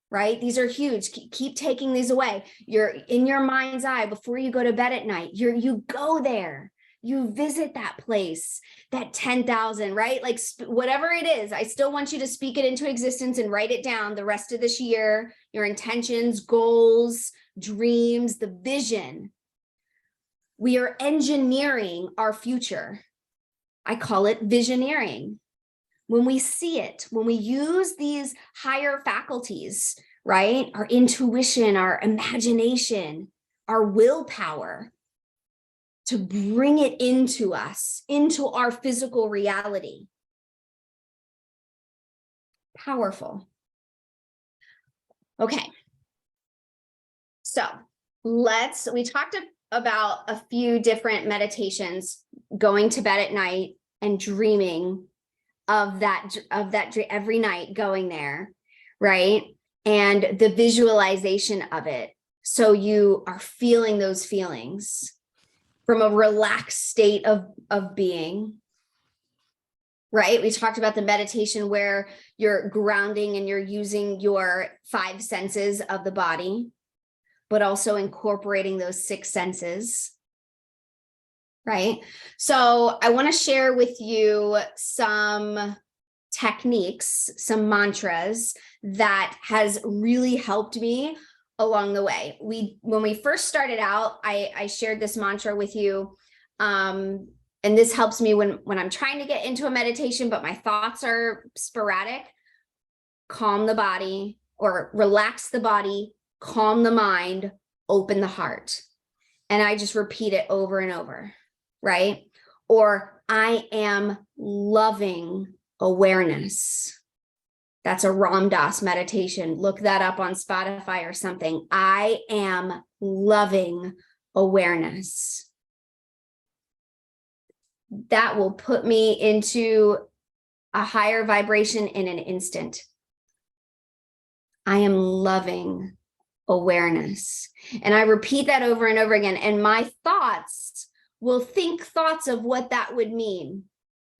right? These are huge. Keep taking these away. You're in your mind's eye before you go to bed at night. You go there. You visit that place, that 10,000, right? Like whatever it is, I still want you to speak it into existence and write it down the rest of this year, your intentions, goals, dreams, the vision. We are engineering our future. I call it visioneering. When we see it, when we use these higher faculties, right? Our intuition, our imagination, our willpower, to bring it into us, into our physical reality. Powerful. Okay. So we talked about a few different meditations, going to bed at night and dreaming of that every night, going there, right? And the visualization of it. So you are feeling those feelings from a relaxed state of being, right? We talked about the meditation where you're grounding and you're using your 5 senses of the body, but also incorporating those 6 senses, right? So I want to share with you some techniques, some mantras that has really helped me along the way. When we first started out, I shared this mantra with you. And this helps me when I'm trying to get into a meditation, but my thoughts are sporadic. Calm the body, or relax the body, calm the mind, open the heart. And I just repeat it over and over, right? Or I am loving awareness. That's a Ram Dass meditation. Look that up on Spotify or something. I am loving awareness. That will put me into a higher vibration in an instant. I am loving awareness. And I repeat that over and over again. And my thoughts will think thoughts of what that would mean.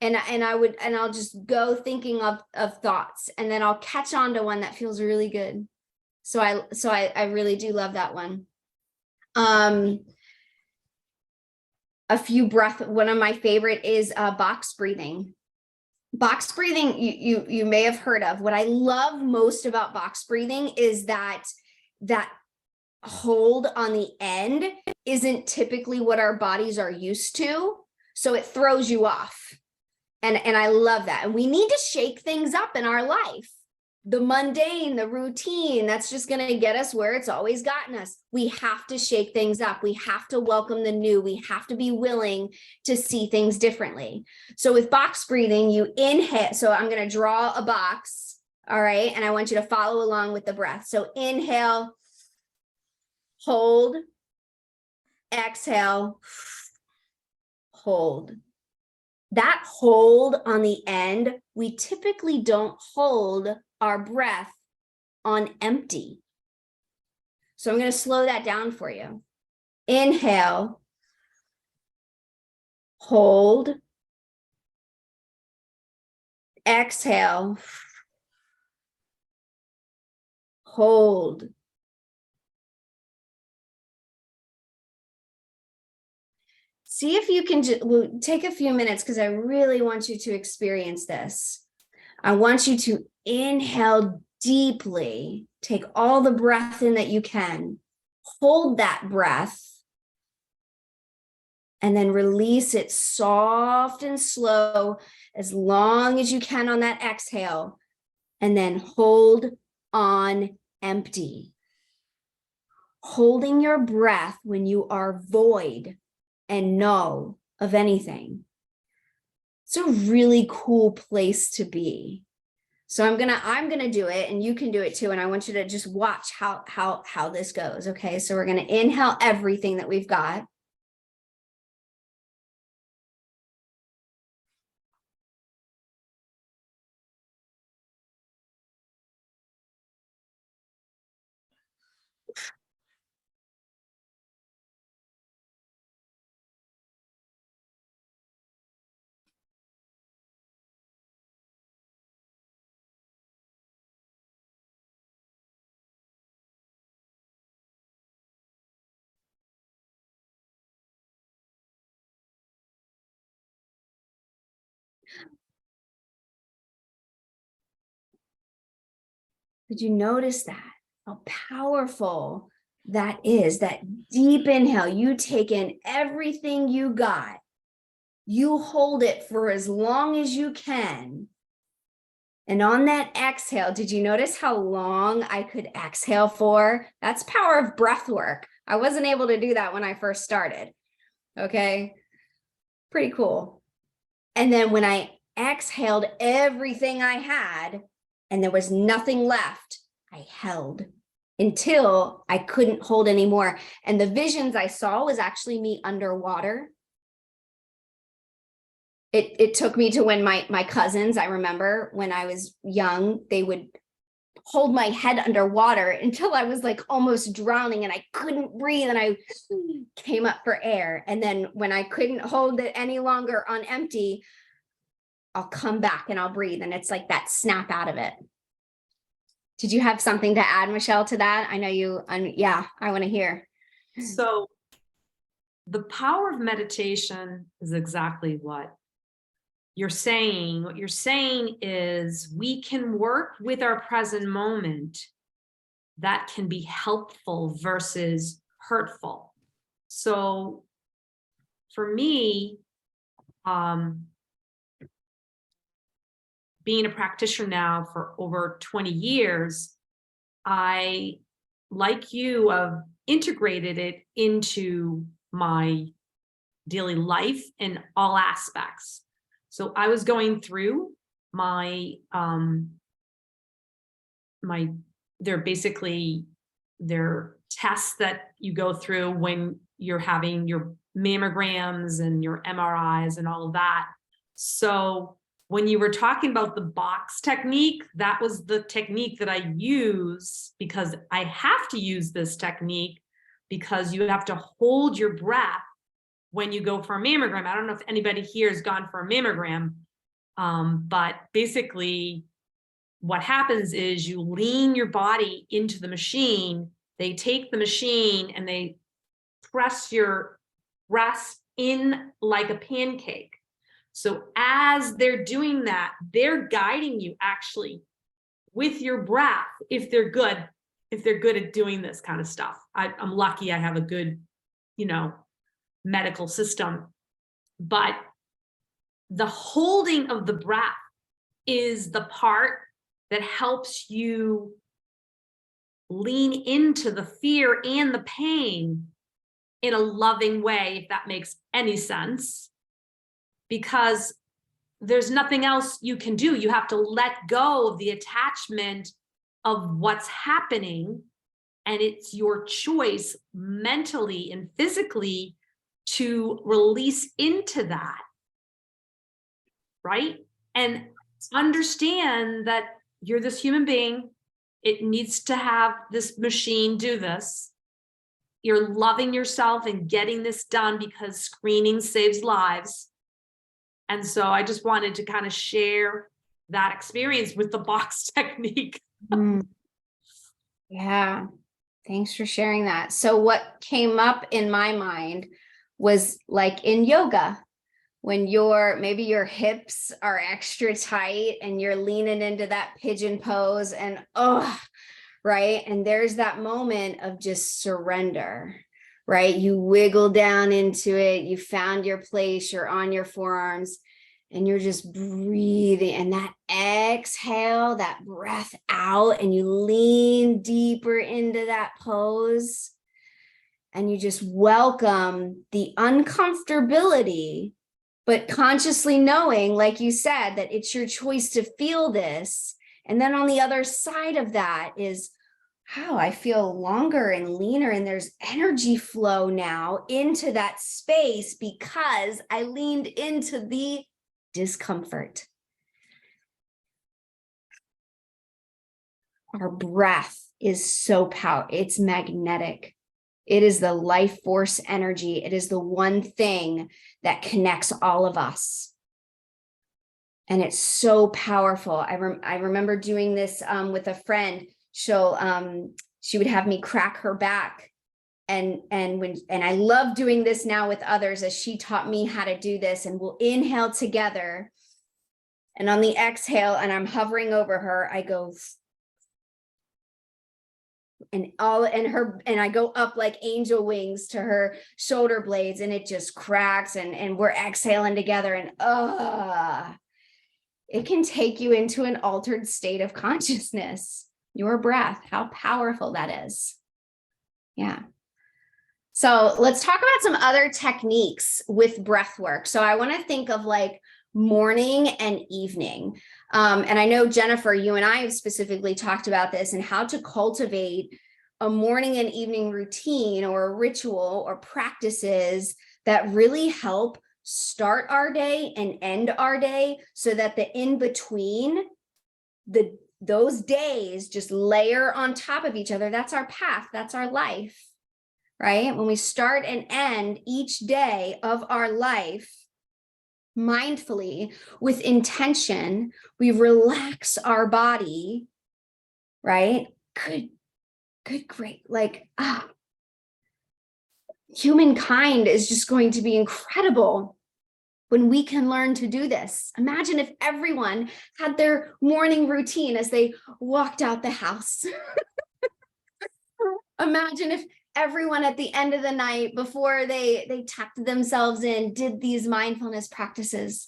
And I'll just go thinking of thoughts, and then I'll catch on to one that feels really good. So I really do love that one. One of my favorite is box breathing. Box breathing, you may have heard of. What I love most about box breathing is that hold on the end isn't typically what our bodies are used to. So it throws you off. And I love that. And we need to shake things up in our life. The mundane, the routine, that's just going to get us where it's always gotten us. We have to shake things up. We have to welcome the new. We have to be willing to see things differently. So with box breathing, you inhale. So I'm going to draw a box. All right. And I want you to follow along with the breath. So inhale, hold, exhale, hold. That hold on the end, we typically don't hold our breath on empty. So I'm going to slow that down for you. Inhale, hold, exhale, hold. See if you can we'll take a few minutes, because I really want you to experience this. I want you to inhale deeply, take all the breath in that you can, hold that breath, and then release it soft and slow as long as you can on that exhale, and then hold on empty. holding your breath when you are void and null of anything. It's a really cool place to be. So I'm gonna do it, and you can do it too. And I want you to just watch how this goes. Okay, so we're gonna inhale everything that we've got. Did you notice that? How powerful that is, that deep inhale. You take in everything you got. You hold it for as long as you can. And on that exhale, did you notice how long I could exhale for? That's power of breath work. I wasn't able to do that when I first started. Okay, pretty cool. And then when I exhaled everything I had and there was nothing left, I held until I couldn't hold anymore. And the visions I saw was actually me underwater. It took me to when my cousins, I remember when I was young, they would hold my head underwater until I was like almost drowning and I couldn't breathe and I came up for air. And then when I couldn't hold it any longer on empty, I'll come back and I'll breathe. And it's like that snap out of it. Did you have something to add, Michelle, to that? I know you, yeah, I want to hear. So the power of meditation is exactly what you're saying. What you're saying is we can work with our present moment that can be helpful versus hurtful. So for me, being a practitioner now for over 20 years, I, like you, have integrated it into my daily life in all aspects. So I was going through my, they're tests that you go through when you're having your mammograms and your MRIs and all of that. So when you were talking about the box technique, that was the technique that I use because I have to use this technique because you have to hold your breath when you go for a mammogram. I don't know if anybody here has gone for a mammogram, but basically what happens is you lean your body into the machine. They take the machine and they press your breast in like a pancake. So as they're doing that, they're guiding you actually with your breath if they're good at doing this kind of stuff. I'm lucky I have a good, medical system. But the holding of the breath is the part that helps you lean into the fear and the pain in a loving way, if that makes any sense. Because there's nothing else you can do. You have to let go of the attachment of what's happening. And it's your choice mentally and physically to release into that, right? And understand that you're this human being. It needs to have this machine do this. You're loving yourself and getting this done because screening saves lives. And so I just wanted to kind of share that experience with the box technique. Yeah, thanks for sharing that. So what came up in my mind was like in yoga, when maybe your hips are extra tight and you're leaning into that pigeon pose and right? And there's that moment of just surrender, right? You wiggle down into it. You found your place. You're on your forearms and you're just breathing. And that exhale, that breath out, and you lean deeper into that pose. and you just welcome the uncomfortability, but consciously knowing, like you said, that it's your choice to feel this. And then on the other side of that is, wow, I feel longer and leaner, and there's energy flow now into that space because I leaned into the discomfort. Our breath is so powerful. It's magnetic. It is the life force energy. It is the one thing that connects all of us. And it's so powerful. I remember doing this with a friend. She would have me crack her back. And I love doing this now with others, as she taught me how to do this. And we'll inhale together. And on the exhale, and I'm hovering over her, I go, and I go up like angel wings to her shoulder blades, and it just cracks, and we're exhaling together, and it can take you into an altered state of consciousness. Your breath, how powerful that is. Yeah. So let's talk about some other techniques with breath work. So I want to think of like morning and evening. And I know, Jennifer, you and I have specifically talked about this and how to cultivate a morning and evening routine or a ritual or practices that really help start our day and end our day, so that the in between, those days just layer on top of each other. That's our path. That's our life, right? When we start and end each day of our life mindfully with intention, we relax our body, right? Good, great. Like, humankind is just going to be incredible when we can learn to do this. Imagine if everyone had their morning routine as they walked out the house. Imagine if everyone at the end of the night, before they tucked themselves in, did these mindfulness practices,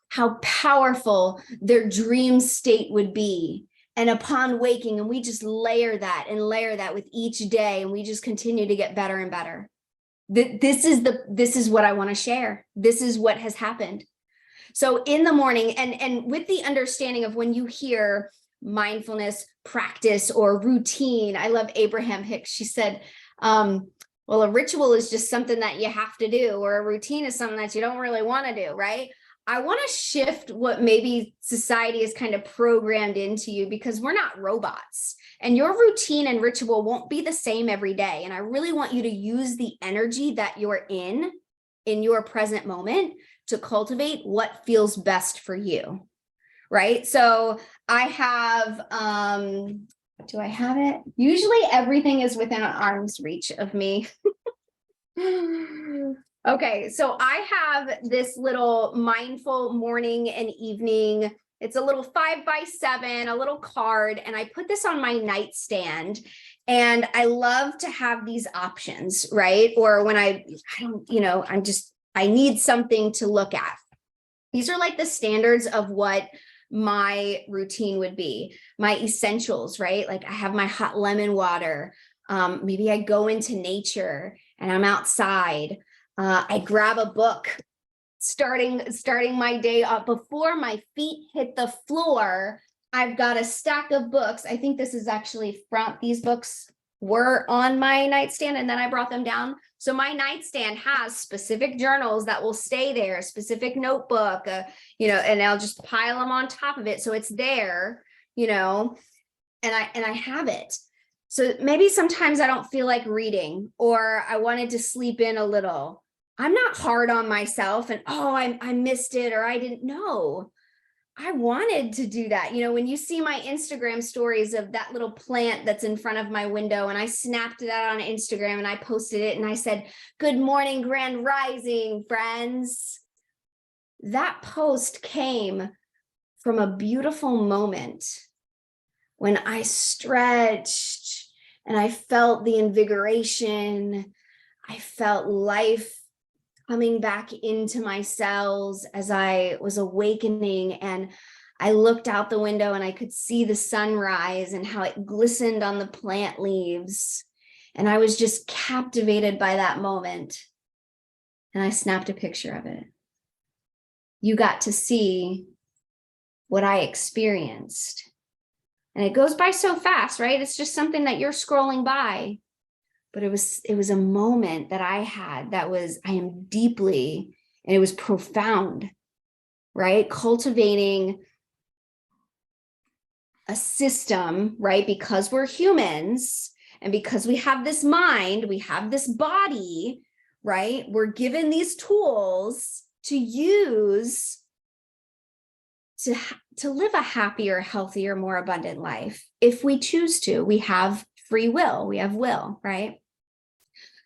how powerful their dream state would be. And upon waking, and we just layer that with each day, and we just continue to get better and better. This is what I want to share. This is what has happened. So in the morning, and with the understanding of when you hear mindfulness practice or routine, I love Abraham Hicks. She said, well, a ritual is just something that you have to do, or a routine is something that you don't really want to do, right? I want to shift what maybe society is kind of programmed into you, because we're not robots, and your routine and ritual won't be the same every day. And I really want you to use the energy that you're in your present moment to cultivate what feels best for you, right? So I have, do I have it? Usually everything is within arm's reach of me. Okay, so I have this little mindful morning and evening. It's a little 5x7, a little card, and I put this on my nightstand. And I love to have these options, right? Or when I need something to look at. These are like the standards of what my routine would be. My essentials, right? Like I have my hot lemon water. Maybe I go into nature and I'm outside. I grab a book, starting my day up before my feet hit the floor. I've got a stack of books. I think this is actually these books were on my nightstand and then I brought them down. So my nightstand has specific journals that will stay there, a specific notebook, and I'll just pile them on top of it. So it's there, and I have it. So maybe sometimes I don't feel like reading, or I wanted to sleep in a little. I'm not hard on myself and, I missed it, or I didn't know. I wanted to do that. When you see my Instagram stories of that little plant that's in front of my window, and I snapped that on Instagram and I posted it and I said, "Good morning, grand rising, friends." That post came from a beautiful moment when I stretched and I felt the invigoration. I felt life coming back into my cells as I was awakening, and I looked out the window and I could see the sunrise and how it glistened on the plant leaves. And I was just captivated by that moment. And I snapped a picture of it. You got to see what I experienced. And it goes by so fast, right? It's just something that you're scrolling by. But it was a moment that I had that was, I am deeply, and it was profound, right? Cultivating a system, right? Because we're humans and because we have this mind, we have this body, right? We're given these tools to use to live a happier, healthier, more abundant life. If we choose to, we have free will, we have will, right?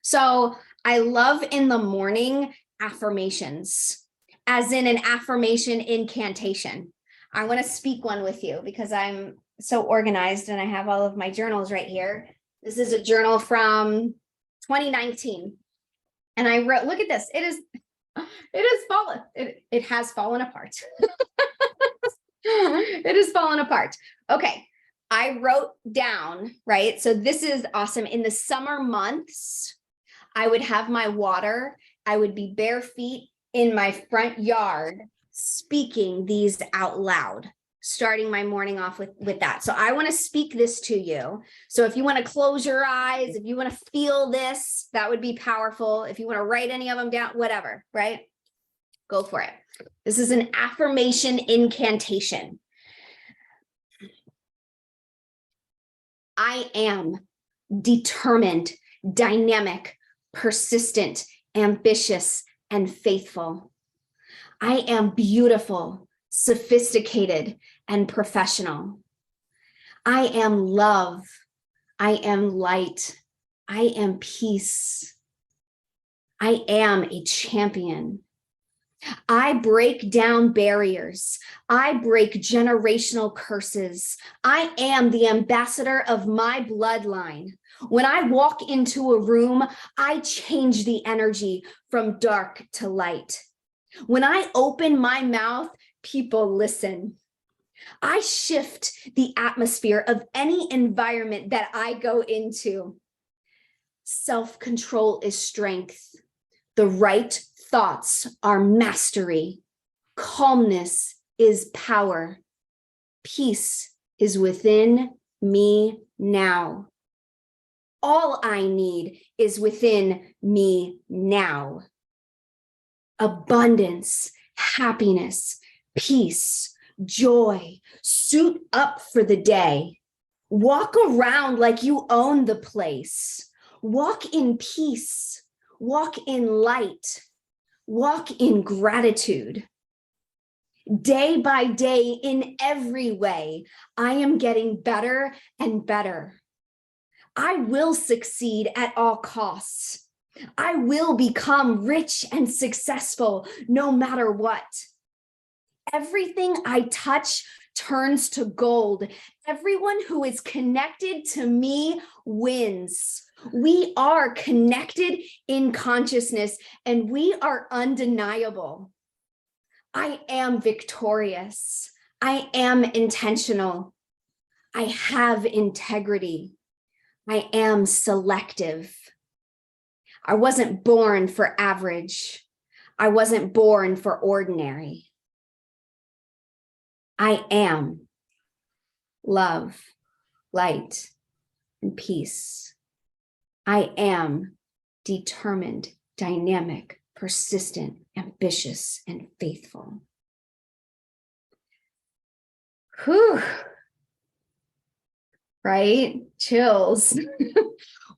So I love in the morning affirmations, as in an affirmation incantation. I want to speak one with you because I'm so organized and I have all of my journals right here. This is a journal from 2019. And I wrote, look at this. It has fallen apart. It has fallen apart. Okay. I wrote down, right? So this is awesome. In the summer months, I would have my water. I would be bare feet in my front yard, speaking these out loud, starting my morning off with that. So I want to speak this to you. So if you want to close your eyes, if you want to feel this, that would be powerful. If you want to write any of them down, whatever, right? Go for it. This is an affirmation incantation. I am determined, dynamic, persistent, ambitious, and faithful. I am beautiful, sophisticated, and professional. I am love. I am light. I am peace. I am a champion. I break down barriers. I break generational curses. I am the ambassador of my bloodline. When I walk into a room, I change the energy from dark to light. When I open my mouth, people listen. I shift the atmosphere of any environment that I go into. Self-control is strength. The right thoughts are mastery. Calmness is power. Peace is within me now. All I need is within me now. Abundance, happiness, peace, joy. Suit up for the day. Walk around like you own the place. Walk in peace. Walk in light. Walk in gratitude. Day by day, in every way, I am getting better and better. I will succeed at all costs. I will become rich and successful no matter what. Everything I touch turns to gold. Everyone who is connected to me wins. We are connected in consciousness and we are undeniable. I am victorious. I am intentional. I have integrity. I am selective. I wasn't born for average. I wasn't born for ordinary. I am love, light, and peace. I am determined, dynamic, persistent, ambitious, and faithful. Whew. Right? Chills.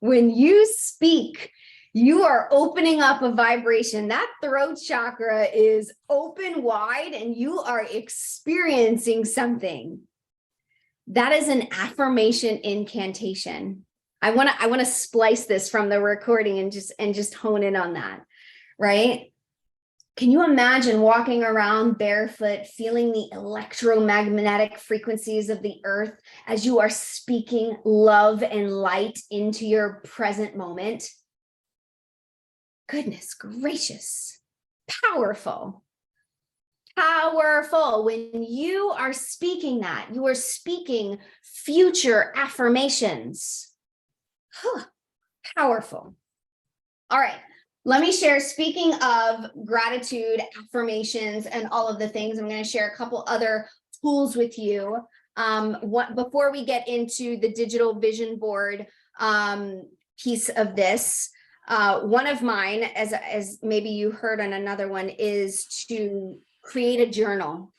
When you speak, you are opening up a vibration. That throat chakra is open wide and you are experiencing something. That is an affirmation incantation. I want to splice this from the recording and just hone in on that, right? Can you imagine walking around barefoot, feeling the electromagnetic frequencies of the earth as you are speaking love and light into your present moment? Goodness gracious, powerful, powerful. When you are speaking that, you are speaking future affirmations. Powerful. All right. Let me share, speaking of gratitude, affirmations, and all of the things, I'm going to share a couple other tools with you. Before we get into the digital vision board piece of this, one of mine, as maybe you heard on another one, is to create a journal.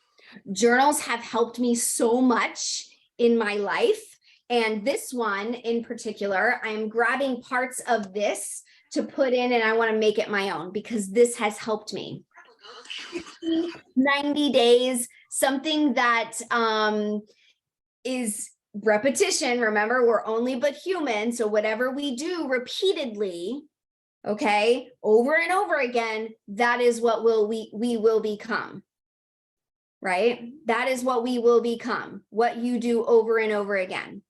Journals have helped me so much in my life. And this one in particular, I'm grabbing parts of this to put in, and I want to make it my own because this has helped me. 90 days, something that is repetition. Remember, we're only but human. So whatever we do repeatedly, okay, over and over again, that is what we will become. Right? That is what we will become, what you do over and over again.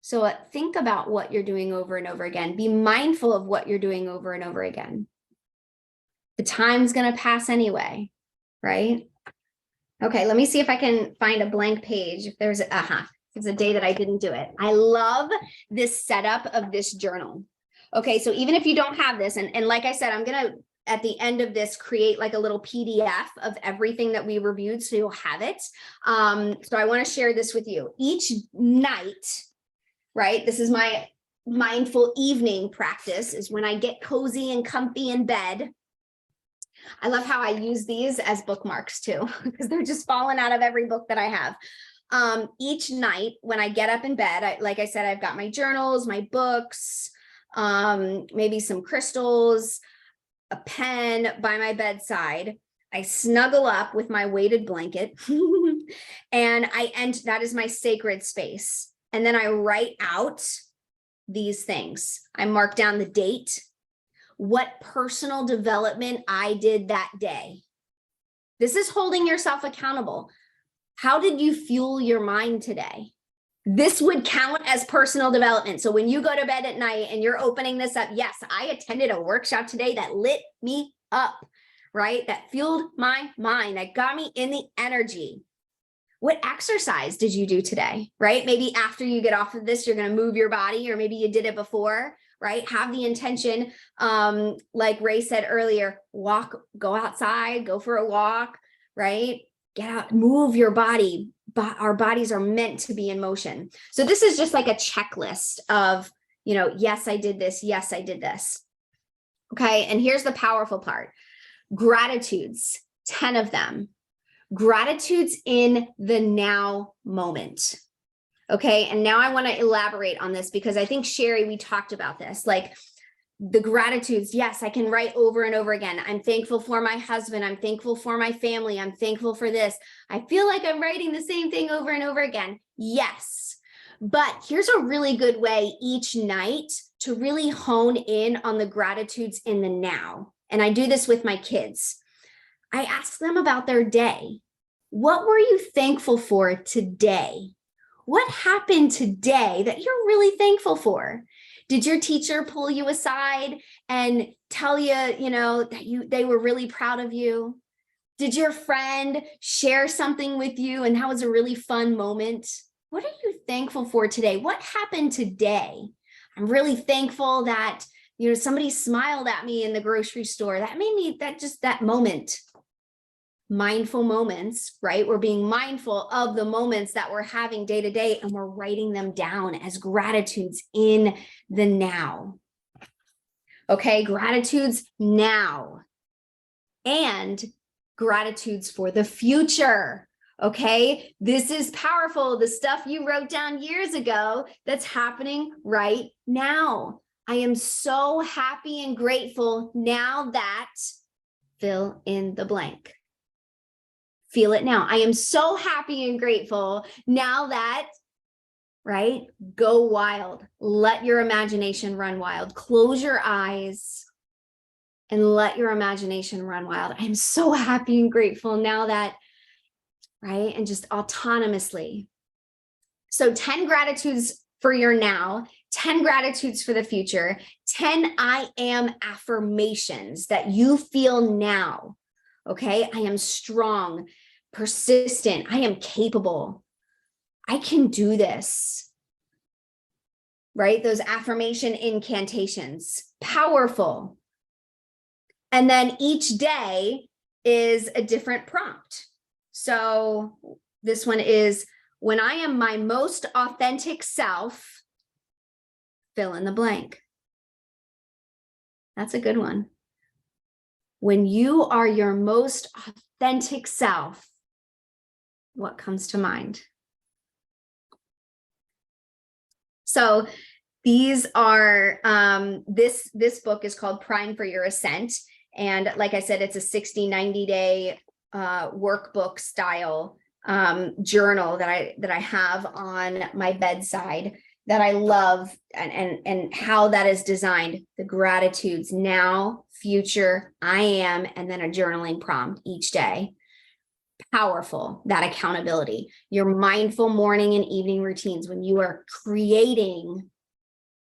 So think about what you're doing over and over again. Be mindful of what you're doing over and over again. The time's going to pass anyway, right? Okay, let me see if I can find a blank page. If there's a day that I didn't do it. I love this setup of this journal. Okay, so even if you don't have this, and like I said, I'm going to, at the end of this, create like a little PDF of everything that we reviewed, so you'll have it. So I want to share this with you. Each night, right? This is my mindful evening practice, is when I get cozy and comfy in bed. I love how I use these as bookmarks too, because they're just falling out of every book that I have. Each night when I get up in bed, like I said, I've got my journals, my books, maybe some crystals, a pen by my bedside. I snuggle up with my weighted blanket and that is my sacred space. And then I write out these things. I mark down the date, what personal development I did that day. This is holding yourself accountable. How did you fuel your mind today? This would count as personal development. So when you go to bed at night and you're opening this up, yes, I attended a workshop today that lit me up, right? That fueled my mind, that got me in the energy. What exercise did you do today, right? Maybe after you get off of this, you're going to move your body, or maybe you did it before, right? Have the intention, like Ray said earlier, go outside, go for a walk, right? Get out, move your body. But our bodies are meant to be in motion. So this is just like a checklist of, yes, I did this. Yes, I did this. Okay. And here's the powerful part. Gratitudes, 10 of them. Gratitudes in the now moment. Okay. And now I want to elaborate on this because I think, Sherry, we talked about this, like the gratitudes. Yes, I can write over and over again. I'm thankful for my husband. I'm thankful for my family. I'm thankful for this. I feel like I'm writing the same thing over and over again. Yes. But here's a really good way each night to really hone in on the gratitudes in the now. And I do this with my kids. I ask them about their day. What were you thankful for today? What happened today that you're really thankful for? Did your teacher pull you aside and tell you, that they were really proud of you? Did your friend share something with you and that was a really fun moment? What are you thankful for today? What happened today? I'm really thankful that, somebody smiled at me in the grocery store. That made me, that moment. Mindful moments, right? We're being mindful of the moments that we're having day to day, and we're writing them down as gratitudes in the now. Okay, gratitudes now and gratitudes for the future. Okay, this is powerful. The stuff you wrote down years ago that's happening right now. I am so happy and grateful now that fill in the blank. Feel it now. I am so happy and grateful now that, right? Go wild. Let your imagination run wild. Close your eyes and let your imagination run wild. I'm so happy and grateful now that, right? And just autonomously. So 10 gratitudes for your now, 10 gratitudes for the future, 10 I am affirmations that you feel now. Okay, I am strong, persistent. I am capable. I can do this. right? Those affirmation incantations, powerful. And then each day is a different prompt. So this one is, when I am my most authentic self, fill in the blank. That's a good one. When you are your most authentic self, what comes to mind? So these are, this book is called Prime for Your Ascent. And like I said, it's a 60, 90-day workbook style journal that I have on my bedside that I love, and how that is designed. The gratitudes, now, future, I am, and then a journaling prompt each day. Powerful, that accountability. Your mindful morning and evening routines, when you are creating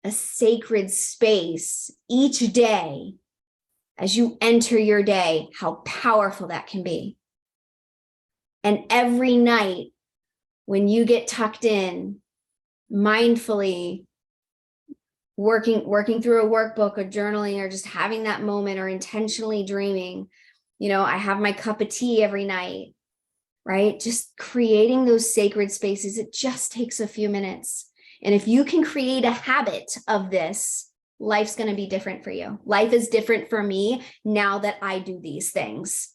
a sacred space each day as you enter your day, how powerful that can be. And every night when you get tucked in, mindfully working through a workbook or journaling or just having that moment or intentionally dreaming, you know, I have my cup of tea every night, right? Just creating those sacred spaces. It just takes a few minutes. And if you can create a habit of this, life's going to be different for you. Life is different for me now that I do these things.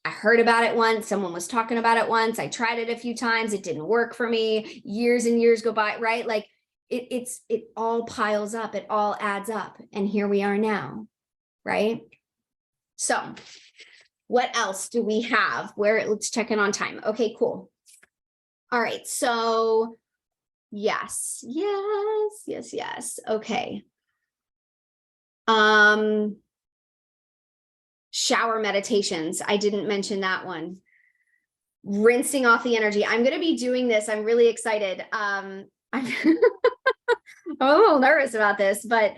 I heard about it once. Someone was talking about it once. I tried it a few times. It didn't work for me. Years and years go by, right? Like it all piles up. It all adds up. And here we are now, right? So what else do we have? Let's check in on time. Okay, cool. All right. So yes. Okay. Shower meditations. I didn't mention that one. Rinsing off the energy. I'm going to be doing this. I'm really excited. I'm a little nervous about this, but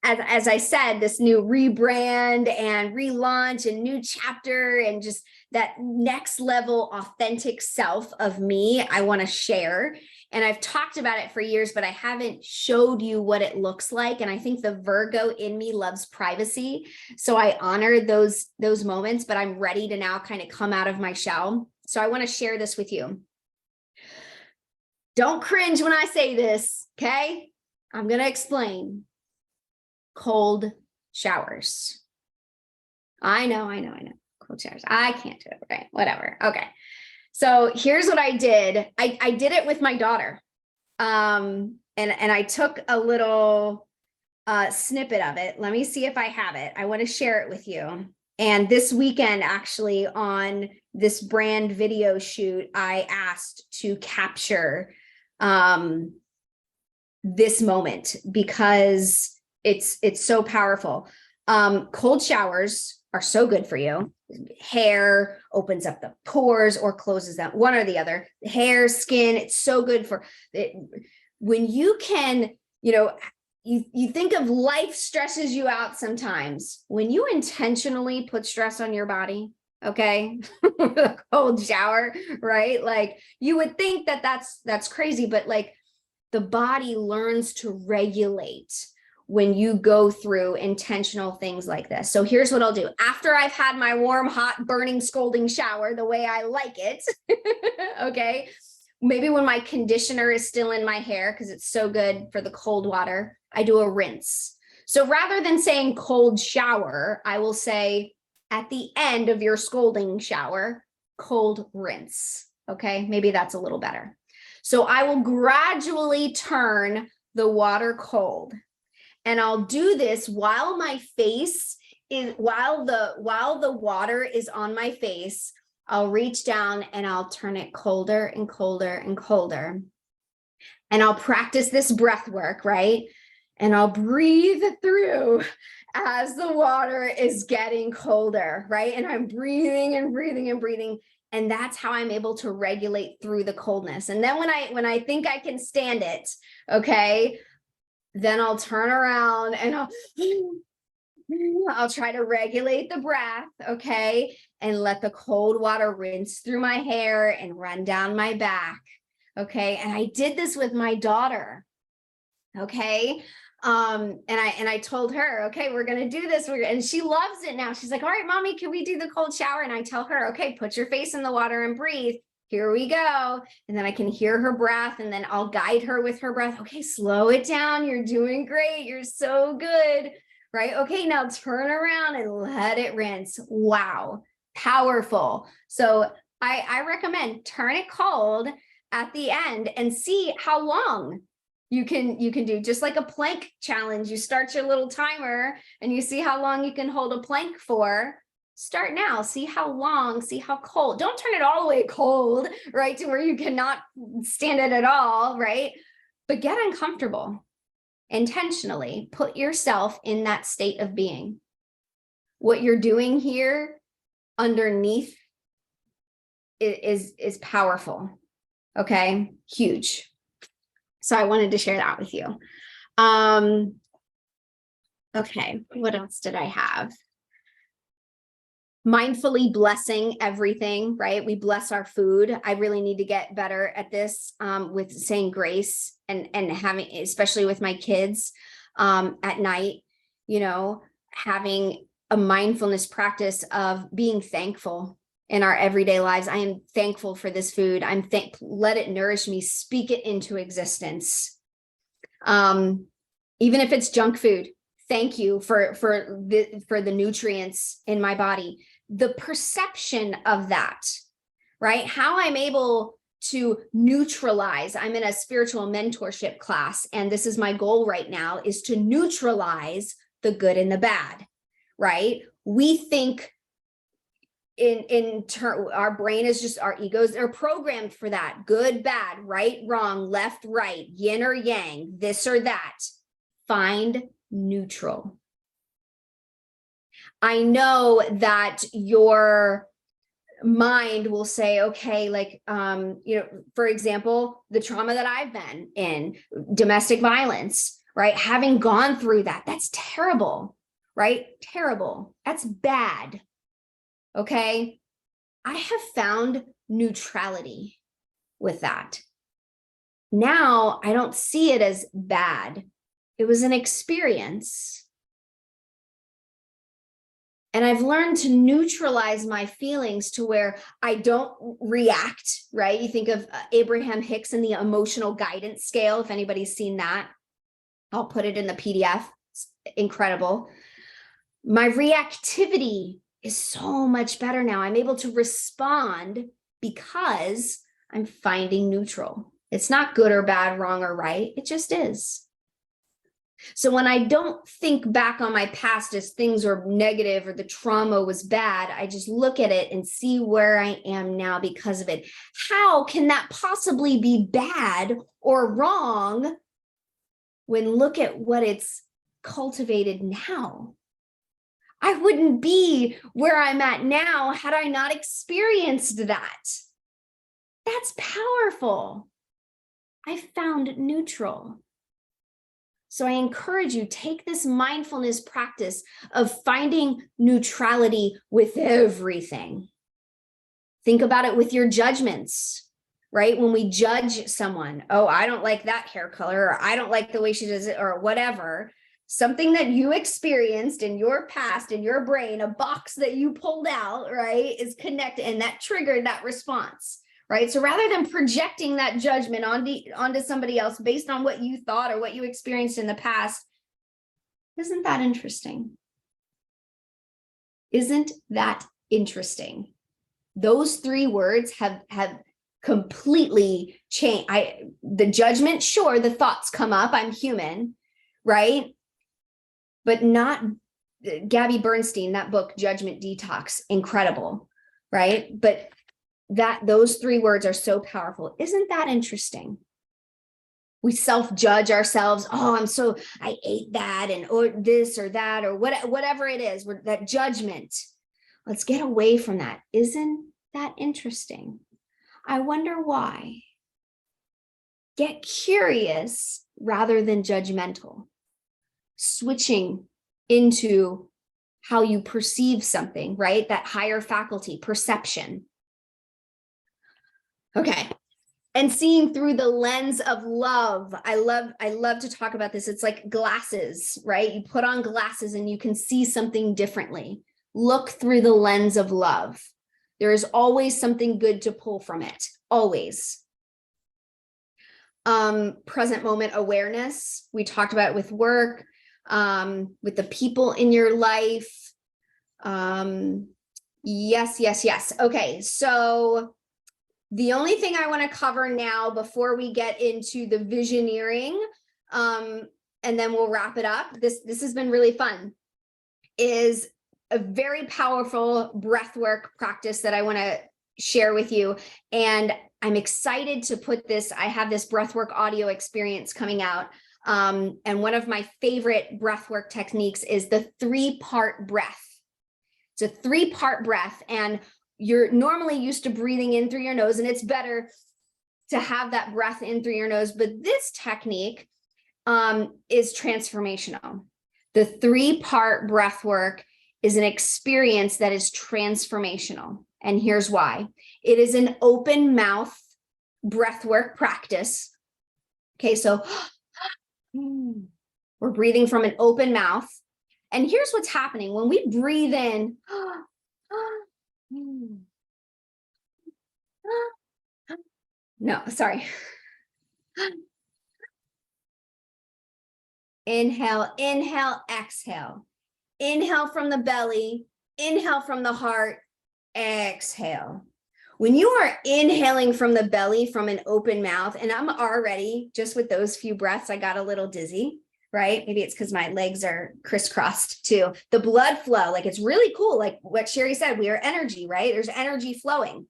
as I said, this new rebrand and relaunch and new chapter and just that next level authentic self of me, I want to share. And I've talked about it for years, but I haven't showed you what it looks like. And I think the Virgo in me loves privacy. So I honor those moments, but I'm ready to now kind of come out of my shell. So I want to share this with you. Don't cringe when I say this, okay? I'm going to explain. Cold showers. I know. Cold showers. I can't do it, right? Whatever. Okay. So here's what I did. I did it with my daughter. And I took a little snippet of it. Let me see if I have it. I want to share it with you. And this weekend, actually, on this brand video shoot, I asked to capture this moment because it's so powerful. Cold showers are so good for you. Hair opens up the pores or closes them, one or the other. Hair, skin, it's so good for it. When you can, you think of life stresses you out sometimes. When you intentionally put stress on your body, okay, a cold shower, right? Like you would think that that's crazy, but like the body learns to regulate when you go through intentional things like this. So here's what I'll do. After I've had my warm, hot, burning, scolding shower, the way I like it, okay, maybe when my conditioner is still in my hair, because it's so good for the cold water, I do a rinse. So rather than saying cold shower, I will say at the end of your scolding shower, cold rinse, okay? Maybe that's a little better. So I will gradually turn the water cold. And I'll do this while my face is, while the water is on my face, I'll reach down and I'll turn it colder and colder and colder. And I'll practice this breath work, right? And I'll breathe through as the water is getting colder, right? And I'm breathing and breathing and breathing. And that's how I'm able to regulate through the coldness. And then when I think I can stand it, okay, then I'll turn around and I'll try to regulate the breath, okay? And let the cold water rinse through my hair and run down my back, Okay. And I did this with my daughter. Okay. And I told her, okay, we're going to do this. And she loves it now. She's like, all right, mommy, can we do the cold shower? And I tell her, okay, put your face in the water and breathe. Here we go. And then I can hear her breath, and then I'll guide her with her breath. Okay, slow it down. You're doing great. You're so good. Right. Okay. Now turn around and let it rinse. Wow. Powerful. So I recommend turn it cold at the end and see how long you can do, just like a plank challenge. You start your little timer and you see how long you can hold a plank for. Start now, see how long, see how cold. Don't turn it all the way cold, right? To where you cannot stand it at all, right? But get uncomfortable. Intentionally put yourself in that state of being. What you're doing here underneath is powerful. Okay, huge. So I wanted to share that with you. Okay, what else did I have? Mindfully blessing everything, right? We bless our food. I really need to get better at this with saying grace and having, especially with my kids at night, you know, having a mindfulness practice of being thankful in our everyday lives. I am thankful for this food. Let it nourish me, speak it into existence. Even if it's junk food, thank you for the nutrients in my body. The perception of that, right? How I'm able to neutralize. I'm in a spiritual mentorship class, and this is my goal right now, is to neutralize the good and the bad, right? We think our brain is just, our egos are programmed for that. Good, bad, right, wrong, left, right, yin or yang, this or that. Find neutral. I know that your mind will say, okay, like, you know, for example, the trauma that I've been in, domestic violence, right? Having gone through that, that's terrible, right? Terrible. That's bad. Okay. I have found neutrality with that. Now I don't see it as bad. It was an experience. And I've learned to neutralize my feelings to where I don't react, right? You think of Abraham Hicks and the emotional guidance scale. If anybody's seen that, I'll put it in the PDF. It's incredible. My reactivity is so much better now. I'm able to respond because I'm finding neutral. It's not good or bad, wrong or right. It just is. So when I don't think back on my past as things were negative or the trauma was bad, I just look at it and see where I am now because of it. How can that possibly be bad or wrong when look at what it's cultivated now? I wouldn't be where I'm at now had I not experienced that. That's powerful. I found neutral. So I encourage you, take this mindfulness practice of finding neutrality with everything. Think about it with your judgments, right? When we judge someone, oh, I don't like that hair color, or I don't like the way she does it, or whatever, something that you experienced in your past, in your brain, a box that you pulled out, right, is connected, and that triggered that response. Right. So rather than projecting that judgment onto somebody else based on what you thought or what you experienced in the past, isn't that interesting? Isn't that interesting? Those three words have completely changed. The judgment, sure, the thoughts come up. I'm human, right? But not Gabby Bernstein, that book, Judgment Detox, incredible, right? But those three words are so powerful. Isn't that interesting? We self-judge ourselves. Oh, I ate that, and or this or that, or whatever it is, that judgment. Let's get away from that. Isn't that interesting? I wonder why. Get curious rather than judgmental. Switching into how you perceive something, right? That higher faculty, perception. Okay. And seeing through the lens of love. I love to talk about this. It's like glasses, right? You put on glasses and you can see something differently. Look through the lens of love. There is always something good to pull from it, always. Present moment awareness. We talked about it with work, with the people in your life. Yes. Okay, so the only thing I want to cover now before we get into the visioneering, and then we'll wrap it up. This has been really fun, is a very powerful breathwork practice that I want to share with you. And I'm excited to put this, I have this breathwork audio experience coming out. And one of my favorite breathwork techniques is the 3-part breath. It's a 3-part breath, and you're normally used to breathing in through your nose, and it's better to have that breath in through your nose. But this technique is transformational. The 3-part breath work is an experience that is transformational. And here's why. It is an open mouth breath work practice. Okay, so we're breathing from an open mouth. And here's what's happening. When we breathe in, no, sorry. Inhale, inhale, exhale. Inhale from the belly, inhale from the heart, exhale. When you are inhaling from the belly from an open mouth, and I'm already, just with those few breaths, I got a little dizzy, right? Maybe it's because my legs are crisscrossed too. The blood flow, like it's really cool. Like what Sherry said, we are energy, right? There's energy flowing.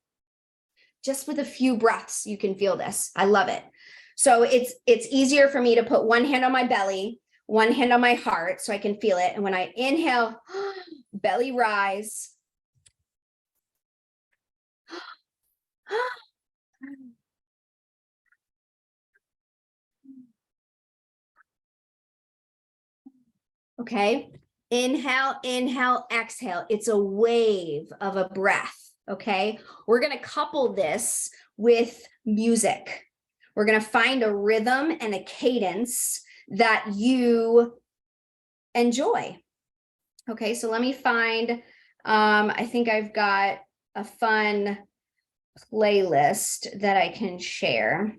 Just with a few breaths, you can feel this. I love it. So it's easier for me to put one hand on my belly, one hand on my heart, so I can feel it. And when I inhale, belly rise. Okay. Inhale, inhale, exhale. It's a wave of a breath. Okay. We're going to couple this with music. We're going to find a rhythm and a cadence that you enjoy. Okay. So let me find, I think I've got a fun playlist that I can share.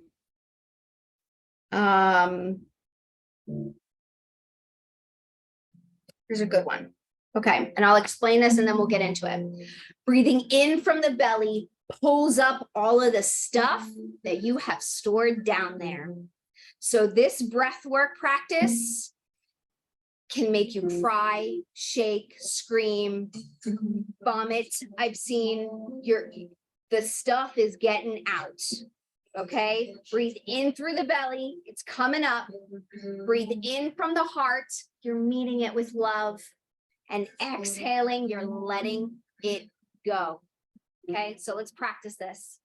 Here's a good one. Okay, and I'll explain this and then we'll get into it. Breathing in from the belly pulls up all of the stuff that you have stored down there. So this breath work practice can make you cry, shake, scream, vomit. I've seen the stuff is getting out. Okay, breathe in through the belly, it's coming up. Breathe in from the heart, you're meeting it with love, and exhaling, you're letting it go. Okay, so let's practice this.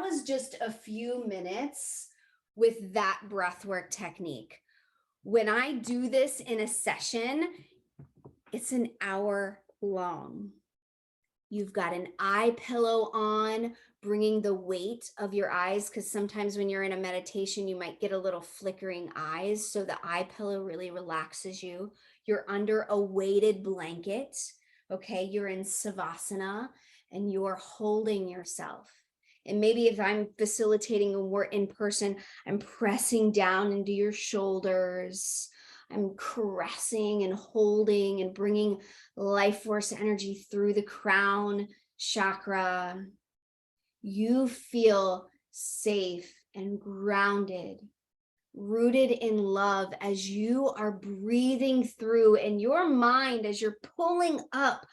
was just a few minutes with that breathwork technique. When I do this in a session, it's an hour long. You've got an eye pillow on, bringing the weight of your eyes, because sometimes when you're in a meditation, you might get a little flickering eyes. So the eye pillow really relaxes you. You're under a weighted blanket. Okay, you're in Savasana and you're holding yourself. And maybe if I'm facilitating and we're in person, I'm pressing down into your shoulders. I'm caressing and holding and bringing life force energy through the crown chakra. You feel safe and grounded, rooted in love as you are breathing through, and your mind, as you're pulling up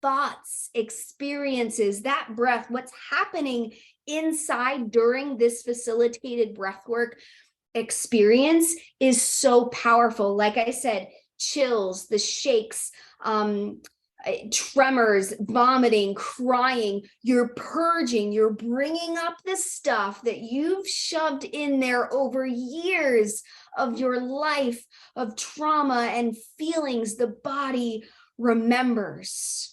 thoughts, experiences, that breath, what's happening inside during this facilitated breath work experience is so powerful. Like I said, chills, the shakes, tremors, vomiting, crying, you're purging, you're bringing up the stuff that you've shoved in there over years of your life of trauma and feelings the body remembers.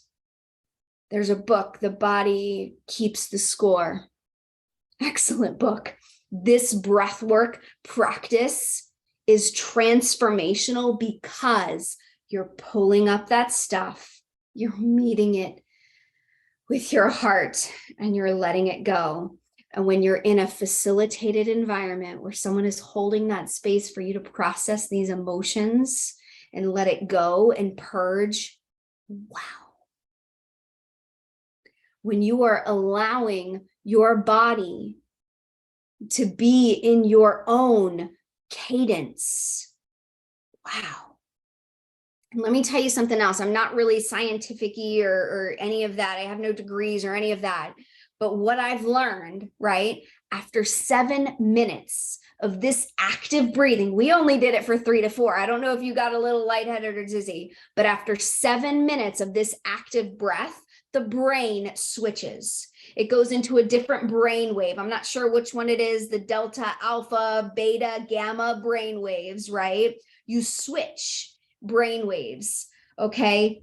There's a book, The Body Keeps the Score. Excellent book. This breathwork practice is transformational because you're pulling up that stuff, you're meeting it with your heart, and you're letting it go. And when you're in a facilitated environment where someone is holding that space for you to process these emotions and let it go and purge, wow. When you are allowing your body to be in your own cadence, wow. And let me tell you something else. I'm not really scientific-y or any of that. I have no degrees or any of that. But what I've learned, right, after 7 minutes of this active breathing, we only did it for 3 to 4. I don't know if you got a little lightheaded or dizzy, but after 7 minutes of this active breath, the brain switches. It goes into a different brain wave. I'm not sure which one it is, the delta, alpha, beta, gamma brain waves, right? You switch brain waves, okay?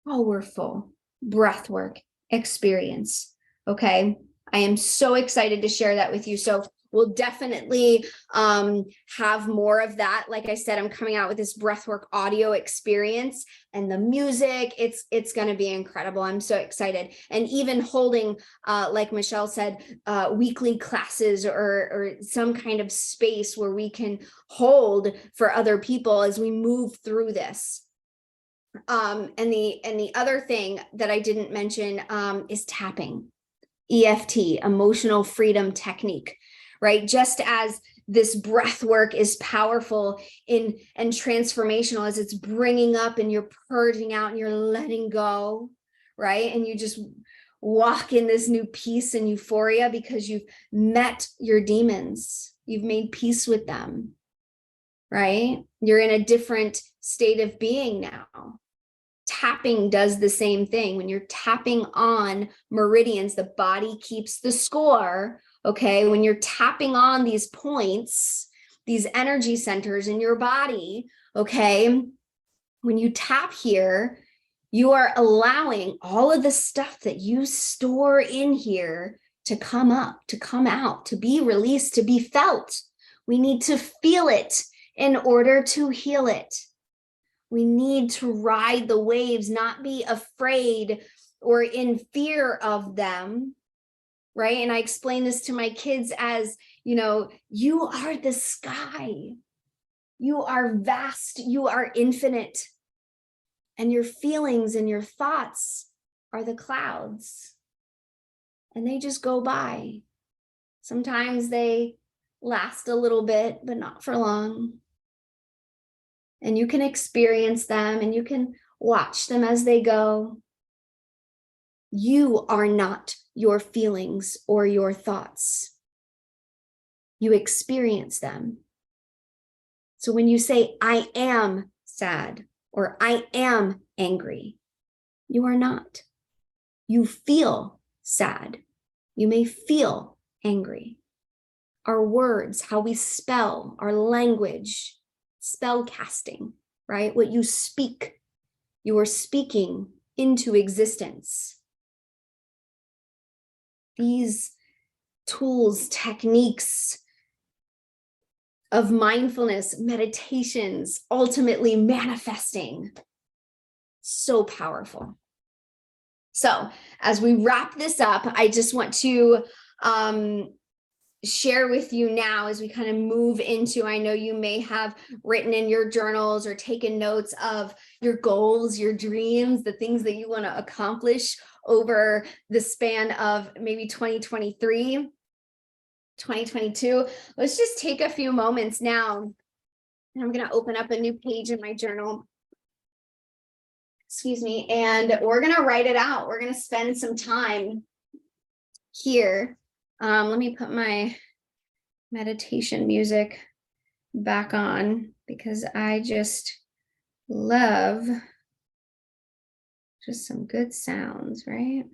Powerful breathwork experience, okay? I am so excited to share that with you. So we'll definitely have more of that. Like I said, I'm coming out with this breathwork audio experience, and the music, it's going to be incredible. I'm so excited. And even holding, like Michelle said, weekly classes or some kind of space where we can hold for other people as we move through this. And the other thing that I didn't mention is tapping. EFT, emotional freedom technique, right? Just as this breath work is powerful and transformational as it's bringing up and you're purging out and you're letting go, right? And you just walk in this new peace and euphoria because you've met your demons. You've made peace with them, right? You're in a different state of being now. Tapping does the same thing. When you're tapping on meridians, the body keeps the score, okay? When you're tapping on these points, these energy centers in your body, okay? When you tap here, you are allowing all of the stuff that you store in here to come up, to come out, to be released, to be felt. We need to feel it in order to heal it. We need to ride the waves, not be afraid or in fear of them, right? And I explain this to my kids as, you know, you are the sky. You are vast, you are infinite. And your feelings and your thoughts are the clouds. And they just go by. Sometimes they last a little bit, but not for long. And you can experience them and you can watch them as they go. You are not your feelings or your thoughts. You experience them. So when you say, I am sad or I am angry, you are not. You feel sad. You may feel angry. Our words, how we spell, our language, spell casting, right? What you speak, you are speaking into existence. These tools, techniques of mindfulness, meditations, ultimately manifesting, so powerful. So as we wrap this up, I just want to share with you now as we kind of move into, I know you may have written in your journals or taken notes of your goals, your dreams, the things that you want to accomplish over the span of maybe 2023, 2022. Let's just take a few moments now. And I'm going to open up a new page in my journal. Excuse me. And we're going to write it out. We're going to spend some time here. Let me put my meditation music back on because I just love just some good sounds, right?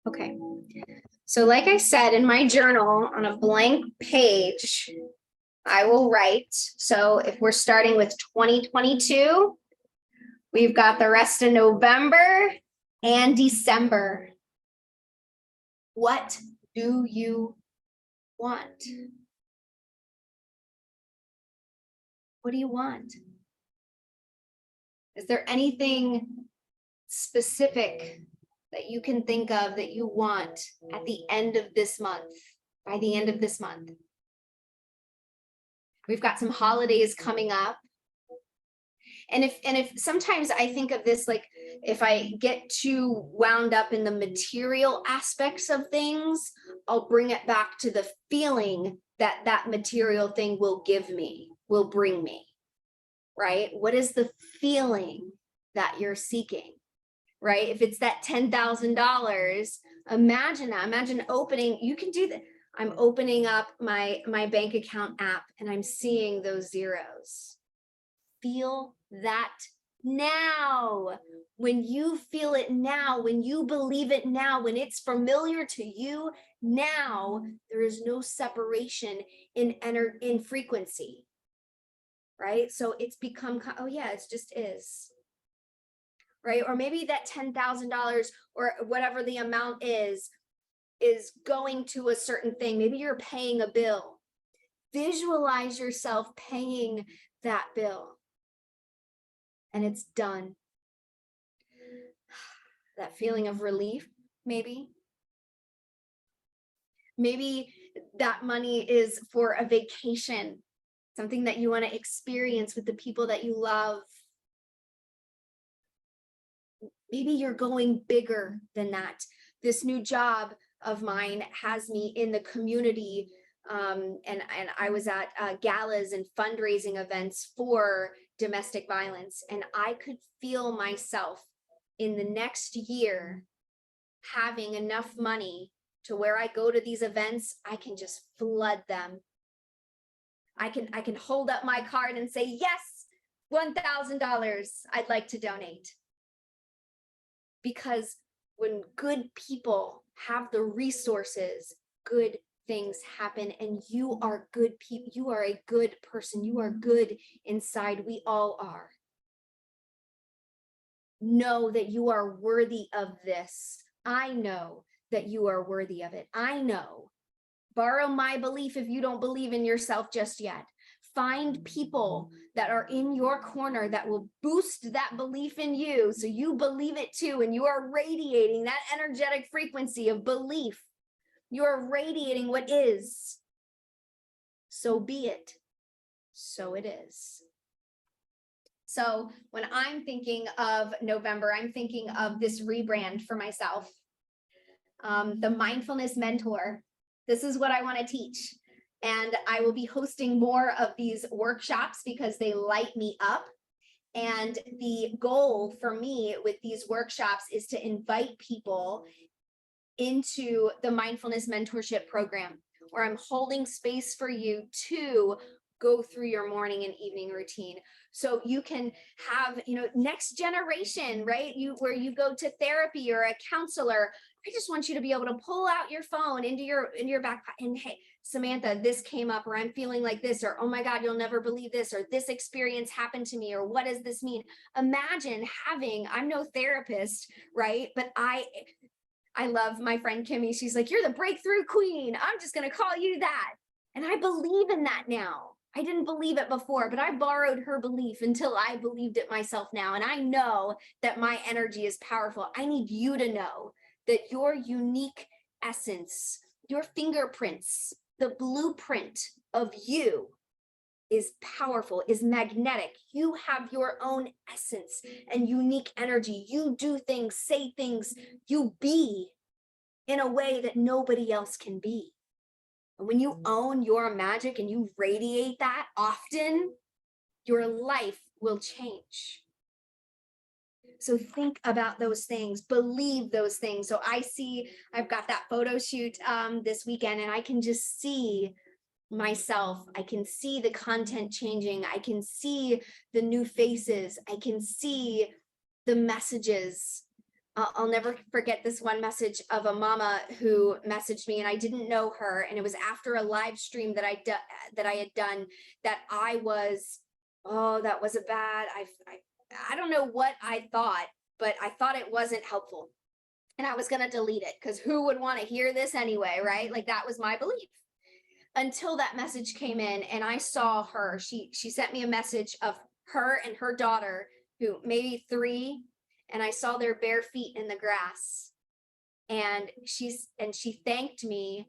Okay. So like I said, in my journal on a blank page, I will write. So if we're starting with 2022, we've got the rest of November and December. What do you want? What do you want? Is there anything specific that you can think of that you want at the end of this month, by the end of this month? We've got some holidays coming up. And if sometimes I think of this, like if I get too wound up in the material aspects of things, I'll bring it back to the feeling that that material thing will give me, will bring me, right? What is the feeling that you're seeking, right? If it's that $10,000, imagine that. Imagine opening, you can do that. I'm opening up my bank account app and I'm seeing those zeros. Feel that now. When you feel it now, when you believe it now, when it's familiar to you now, there is no separation in frequency, right? So it's become, oh yeah, it just is, right? Or maybe that $10,000 or whatever the amount is going to a certain thing. Maybe you're paying a bill. Visualize yourself paying that bill. And it's done. That feeling of relief, maybe. Maybe that money is for a vacation, something that you want to experience with the people that you love. Maybe you're going bigger than that. This new job of mine has me in the community, and I was at galas and fundraising events for domestic violence, and I could feel myself in the next year having enough money to where I go to these events, I can just flood them. I can hold up my card and say, yes, $1,000 I'd like to donate. Because when good people have the resources, good things happen, and you are good people. You are a good person. You are good inside. We all are. Know that you are worthy of this. I know that you are worthy of it. I know. Borrow my belief if you don't believe in yourself just yet. Find people that are in your corner that will boost that belief in you so you believe it too, and you are radiating that energetic frequency of belief. You are radiating what is. So be it. So it is. So when I'm thinking of November, I'm thinking of this rebrand for myself. The Mindfulness Mentor. This is what I want to teach. And I will be hosting more of these workshops because they light me up. And the goal for me with these workshops is to invite people into the Mindfulness Mentorship Program, where I'm holding space for you to go through your morning and evening routine. So you can have, next generation, right? Where you go to therapy or a counselor. I just want you to be able to pull out your phone into your backpack and, hey, Samantha, this came up, or I'm feeling like this, or, oh my God, you'll never believe this, or this experience happened to me, or what does this mean? Imagine I'm no therapist, right? But I love my friend Kimmy. She's like, you're the breakthrough queen. I'm just going to call you that. And I believe in that now. I didn't believe it before, but I borrowed her belief until I believed it myself now. And I know that my energy is powerful. I need you to know that your unique essence, your fingerprints, the blueprint of you is powerful, is magnetic. You have your own essence and unique energy. You do things, say things, you be in a way that nobody else can be. And when you own your magic and you radiate that often, your life will change. So think about those things, believe those things. So I've got that photo shoot this weekend, and I can just see myself. I can see the content changing. I can see the new faces. I can see the messages. I'll never forget this one message of a mama who messaged me, and I didn't know her. And it was after a live stream that I had done that that was a bad, I don't know what I thought, but I thought it wasn't helpful. And I was going to delete it because who would want to hear this anyway, right? Like that was my belief. Until that message came in and I saw her. She sent me a message of her and her daughter, who maybe 3, and I saw their bare feet in the grass. And she thanked me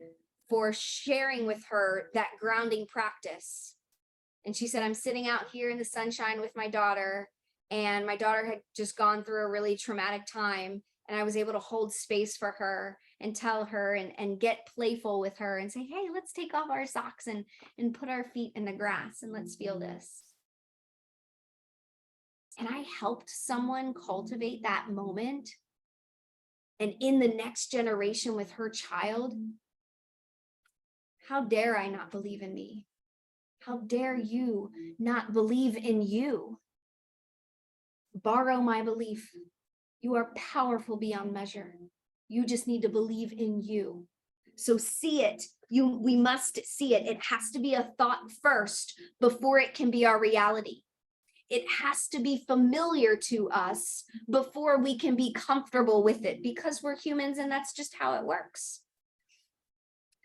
for sharing with her that grounding practice. And she said, I'm sitting out here in the sunshine with my daughter, and my daughter had just gone through a really traumatic time. And I was able to hold space for her and tell her and get playful with her and say, hey, let's take off our socks and put our feet in the grass and let's feel this. And I helped someone cultivate that moment. And in the next generation with her child, how dare I not believe in me? How dare you not believe in you? Borrow my belief. You are powerful beyond measure. You just need to believe in you. So see it. We must see it. It has to be a thought first before it can be our reality. It has to be familiar to us before we can be comfortable with it, because we're humans and that's just how it works.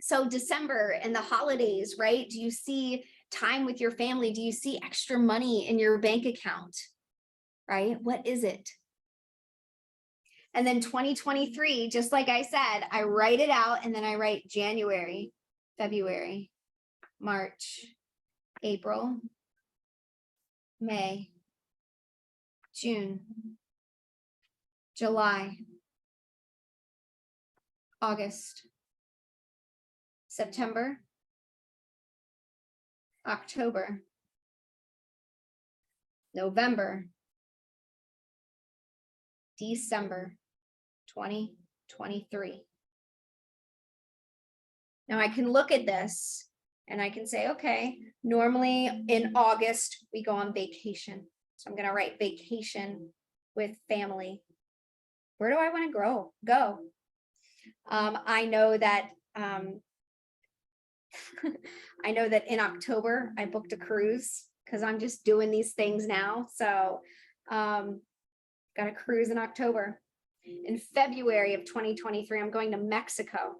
So December and the holidays, right? Do you see time with your family? Do you see extra money in your bank account? Right? What is it? And then 2023, just like I said, I write it out and then I write January, February, March, April, May, June, July, August, September, October, November, December 2023. Now I can look at this and I can say, okay, normally in August, we go on vacation. So I'm going to write vacation with family. Where do I want to go? I know that in October, I booked a cruise because I'm just doing these things now. So got a cruise in October. In February of 2023, I'm going to Mexico.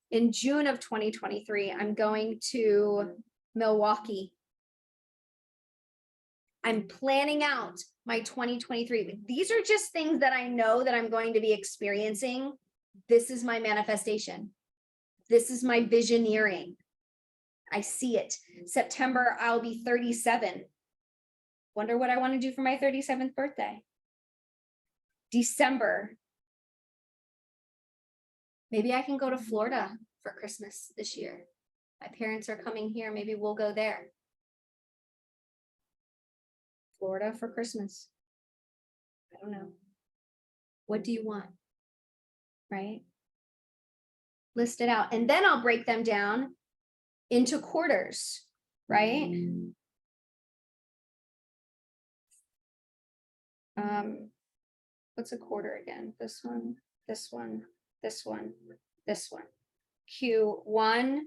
In June of 2023, I'm going to Milwaukee. I'm planning out my 2023. These are just things that I know that I'm going to be experiencing. This is my manifestation. This is my visioneering. I see it. September, I'll be 37. Wonder what I want to do for my 37th birthday. December, maybe I can go to Florida for Christmas this year. My parents are coming here. Maybe we'll go there. Florida for Christmas. I don't know. What do you want? Right? List it out. And then I'll break them down into quarters, right? What's a quarter again? This one, this one, this one, this one. Q1,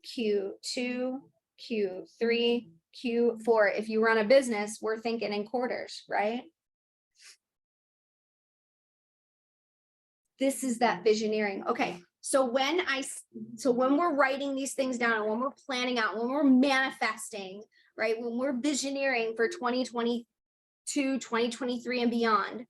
Q2, Q3, Q4. If you run a business, we're thinking in quarters, right? This is that visioneering. Okay. So when we're writing these things down, when we're planning out, when we're manifesting, right? When we're visioneering for 2022, 2023 and beyond,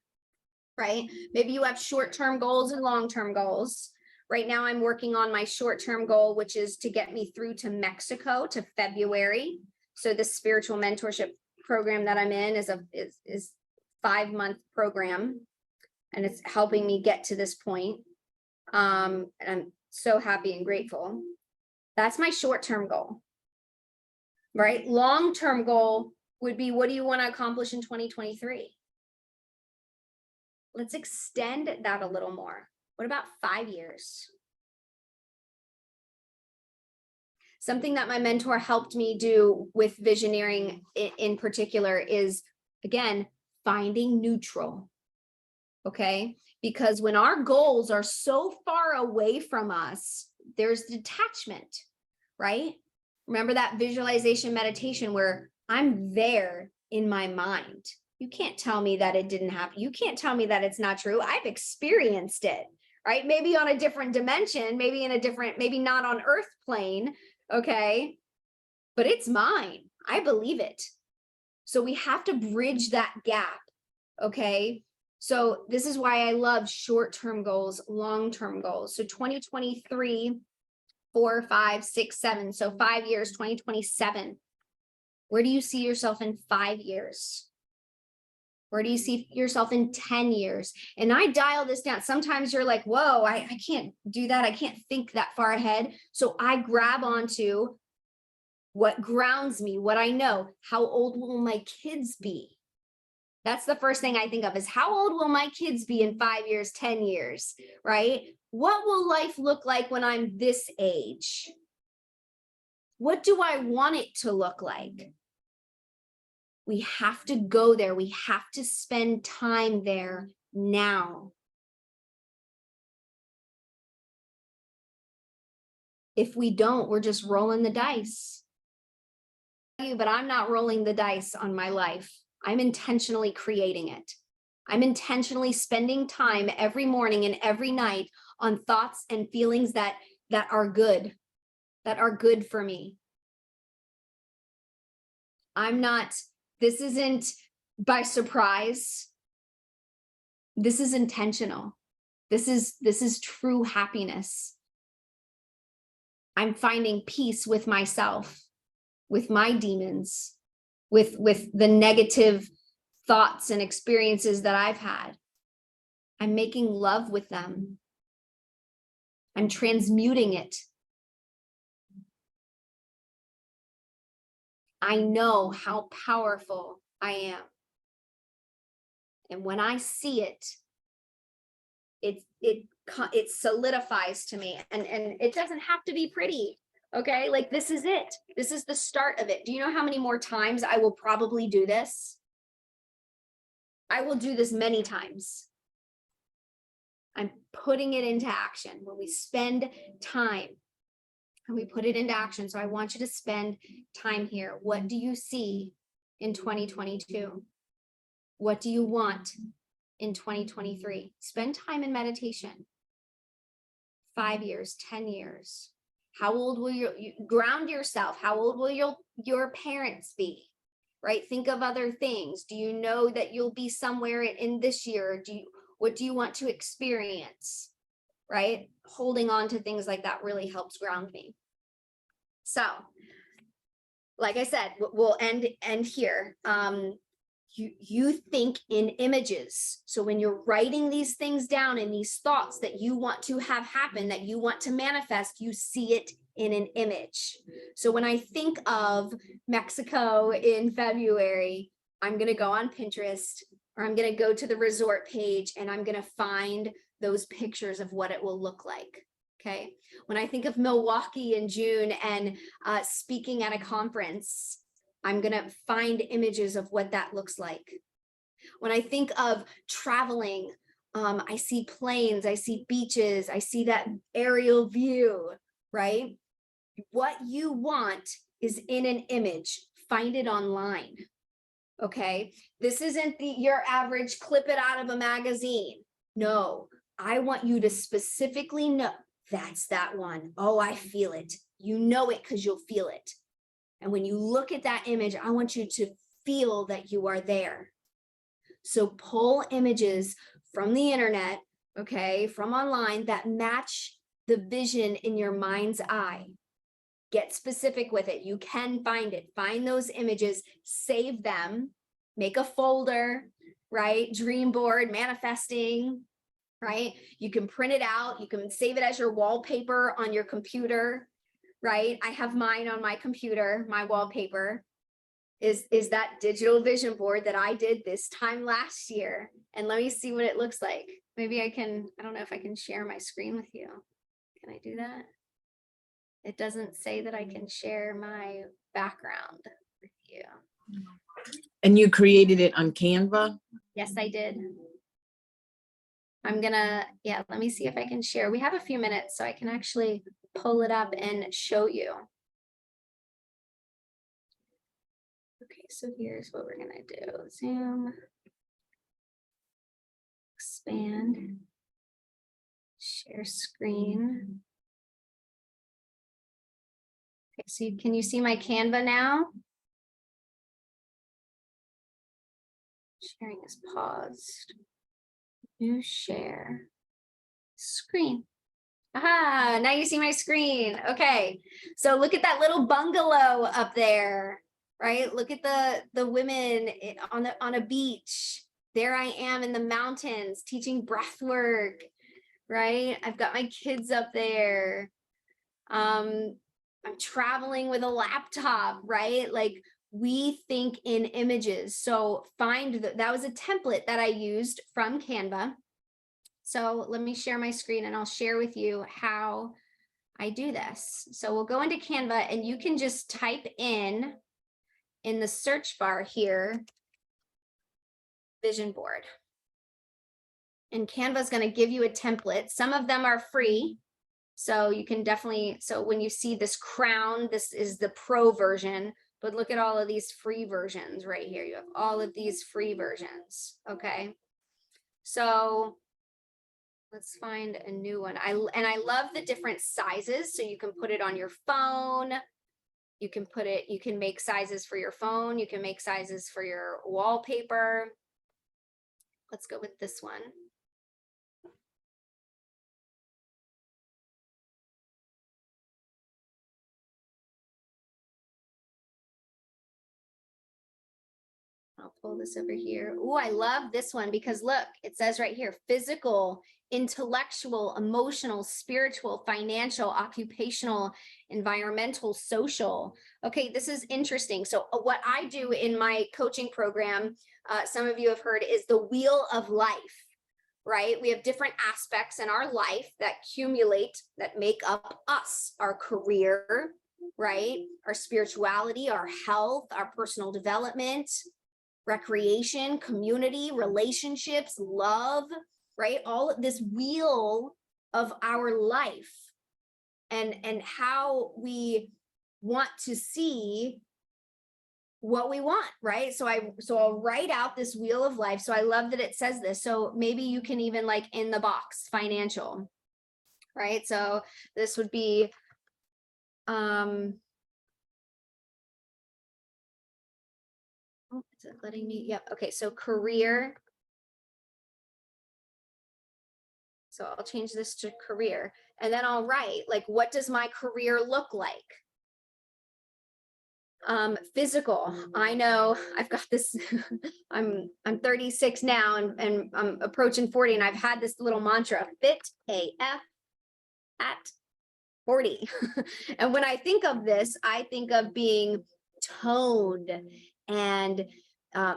right? Maybe you have short-term goals and long-term goals. Right now I'm working on my short-term goal, which is to get me through to Mexico to February. So the spiritual mentorship program that I'm in is a 5-month program, and it's helping me get to this point. And I'm so happy and grateful. That's my short-term goal, right? Long-term goal would be, what do you want to accomplish in 2023? Let's extend that a little more. What about 5 years? Something that my mentor helped me do with visioneering in particular is, again, finding neutral. Okay? Because when our goals are so far away from us, there's detachment, right? Remember that visualization meditation where I'm there in my mind. You can't tell me that it didn't happen. You can't tell me that it's not true. I've experienced it, right? Maybe on a different dimension, maybe in a different, maybe not on earth plane, okay? But it's mine. I believe it. So we have to bridge that gap, okay? So this is why I love short-term goals, long-term goals. So 2023, 4, 5, 6, 7. So 5 years, 2027. Where do you see yourself in 5 years? Where do you see yourself in 10 years? And I dial this down. Sometimes you're like, whoa, I can't do that. I can't think that far ahead. So I grab onto what grounds me, what I know. How old will my kids be? That's the first thing I think of is, how old will my kids be in 5 years, 10 years, right? What will life look like when I'm this age? What do I want it to look like? We have to go there. We have to spend time there now. If we don't, we're just rolling the dice. But I'm not rolling the dice on my life. I'm intentionally creating it. I'm intentionally spending time every morning and every night on thoughts and feelings that are good for me. This isn't by surprise. This is intentional. This is true happiness. I'm finding peace with myself, with my demons, with the negative thoughts and experiences that I've had. I'm making love with them. I'm transmuting it. I know how powerful I am. And when I see it, it solidifies to me, and it doesn't have to be pretty. Okay, like this is it. This is the start of it. Do you know how many more times I will probably do this? I will do this many times. I'm putting it into action. When we spend time and we put it into action. So I want you to spend time here. What do you see in 2022? What do you want in 2023? Spend time in meditation. 5 years, 10 years. How old will you ground yourself? How old will your parents be? Right? Think of other things. Do you know that you'll be somewhere in this year? What do you want to experience? Right? Holding on to things like that really helps ground me. So, like I said, we'll end here. You think in images. So when you're writing these things down and these thoughts that you want to have happen, that you want to manifest, you see it in an image. So when I think of Mexico in February, I'm going to go on Pinterest, or I'm going to go to the resort page, and I'm going to find those pictures of what it will look like. Okay. When I think of Milwaukee in June and speaking at a conference, I'm going to find images of what that looks like. When I think of traveling, I see planes, I see beaches, I see that aerial view, right? What you want is in an image. Find it online. Okay. This isn't your average clip it out of a magazine. No, I want you to specifically know that's that one. Oh, I feel it. You know it because you'll feel it. And when you look at that image, I want you to feel that you are there. So pull images from the internet, okay, from online that match the vision in your mind's eye. Get specific with it. You can find it. Find those images, save them, make a folder, right? Dream board, manifesting, right? You can print it out. You can save it as your wallpaper on your computer, right? I have mine on my computer. My wallpaper is that digital vision board that I did this time last year. And let me see what it looks like. Maybe I don't know if I can share my screen with you. Can I do that? It doesn't say that I can share my background with you. And you created it on Canva? Yes, I did. I'm gonna, yeah, let me see if I can share. We have a few minutes, so I can actually pull it up and show you. Okay, so here's what we're gonna do. Zoom. Expand. Share screen. Okay, so can you see my Canva now? Sharing is paused. New share screen. Aha, now you see my screen. Okay, so look at that little bungalow up there, right? Look at the women on a beach. There I am in the mountains teaching breath work, right? I've got my kids up there. I'm traveling with a laptop, right? Like we think in images. So that was a template that I used from Canva. So let me share my screen and I'll share with you how I do this. So we'll go into Canva and you can just type in the search bar here, vision board. And Canva is going to give you a template. Some of them are free. So you can definitely, so when you see this crown, this is the pro version, but look at all of these free versions right here. You have all of these free versions. Okay. So let's find a new one. I love the different sizes. So you can put it on your phone. You can make sizes for your phone. You can make sizes for your wallpaper. Let's go with this one. I'll pull this over here. Oh, I love this one because look, it says right here, physical, intellectual, emotional, spiritual, financial, occupational, environmental, social. Okay, this is interesting. So what I do in my coaching program, some of you have heard, is the wheel of life, right? We have different aspects in our life that accumulate, that make up us, our career, right? Our spirituality, our health, our personal development, recreation, community, relationships, love, right? All of this wheel of our life and how we want to see what we want, right? So I'll write out this wheel of life. So I love that it says this. So maybe you can even like in the box, financial, right? So this would be, oh, is it letting me? Yep. Okay. So career. So I'll change this to career and then I'll write like, what does my career look like? Physical. I know I've got this, I'm 36 now and I'm approaching 40 and I've had this little mantra, fit AF at 40. And when I think of this, I think of being toned and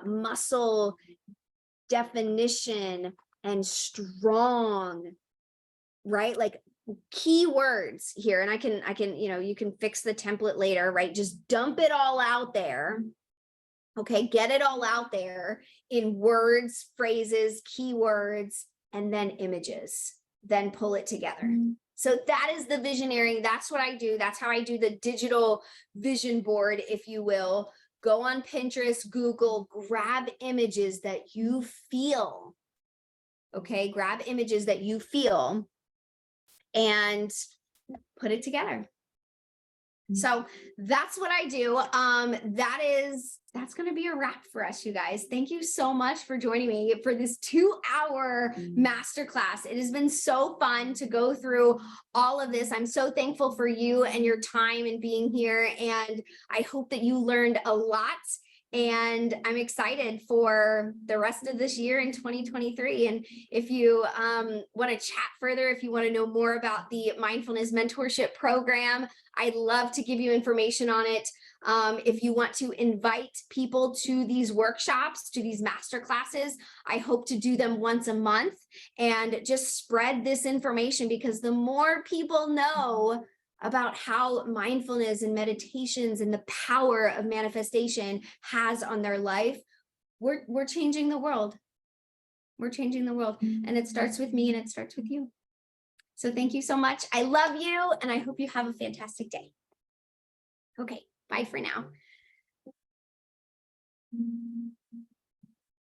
muscle definition and strong, right? Like keywords here. And I can, you know, you can fix the template later, right? Just dump it all out there. Okay, get it all out there in words, phrases, keywords, and then images, then pull it together. So that is the visioneering. That's what I do. That's how I do the digital vision board, if you will. Go on Pinterest, Google, grab images that you feel. Okay, grab images that you feel and put it together. So that's what I do. That's going to be a wrap for us, you guys. Thank you so much for joining me for this 2-hour masterclass. It has been so fun to go through all of this. I'm so thankful for you and your time and being here. And I hope that you learned a lot. And I'm excited for the rest of this year in 2023. And if you want to chat further, if you want to know more about the Mindfulness Mentorship Program, I'd love to give you information on it. If you want to invite people to these workshops, to these master classes, I hope to do them once a month and just spread this information, because the more people know about how mindfulness and meditations and the power of manifestation has on their life, we're changing the world. We're changing the world. And it starts with me and it starts with you. So thank you so much. I love you and I hope you have a fantastic day. Okay, bye for now.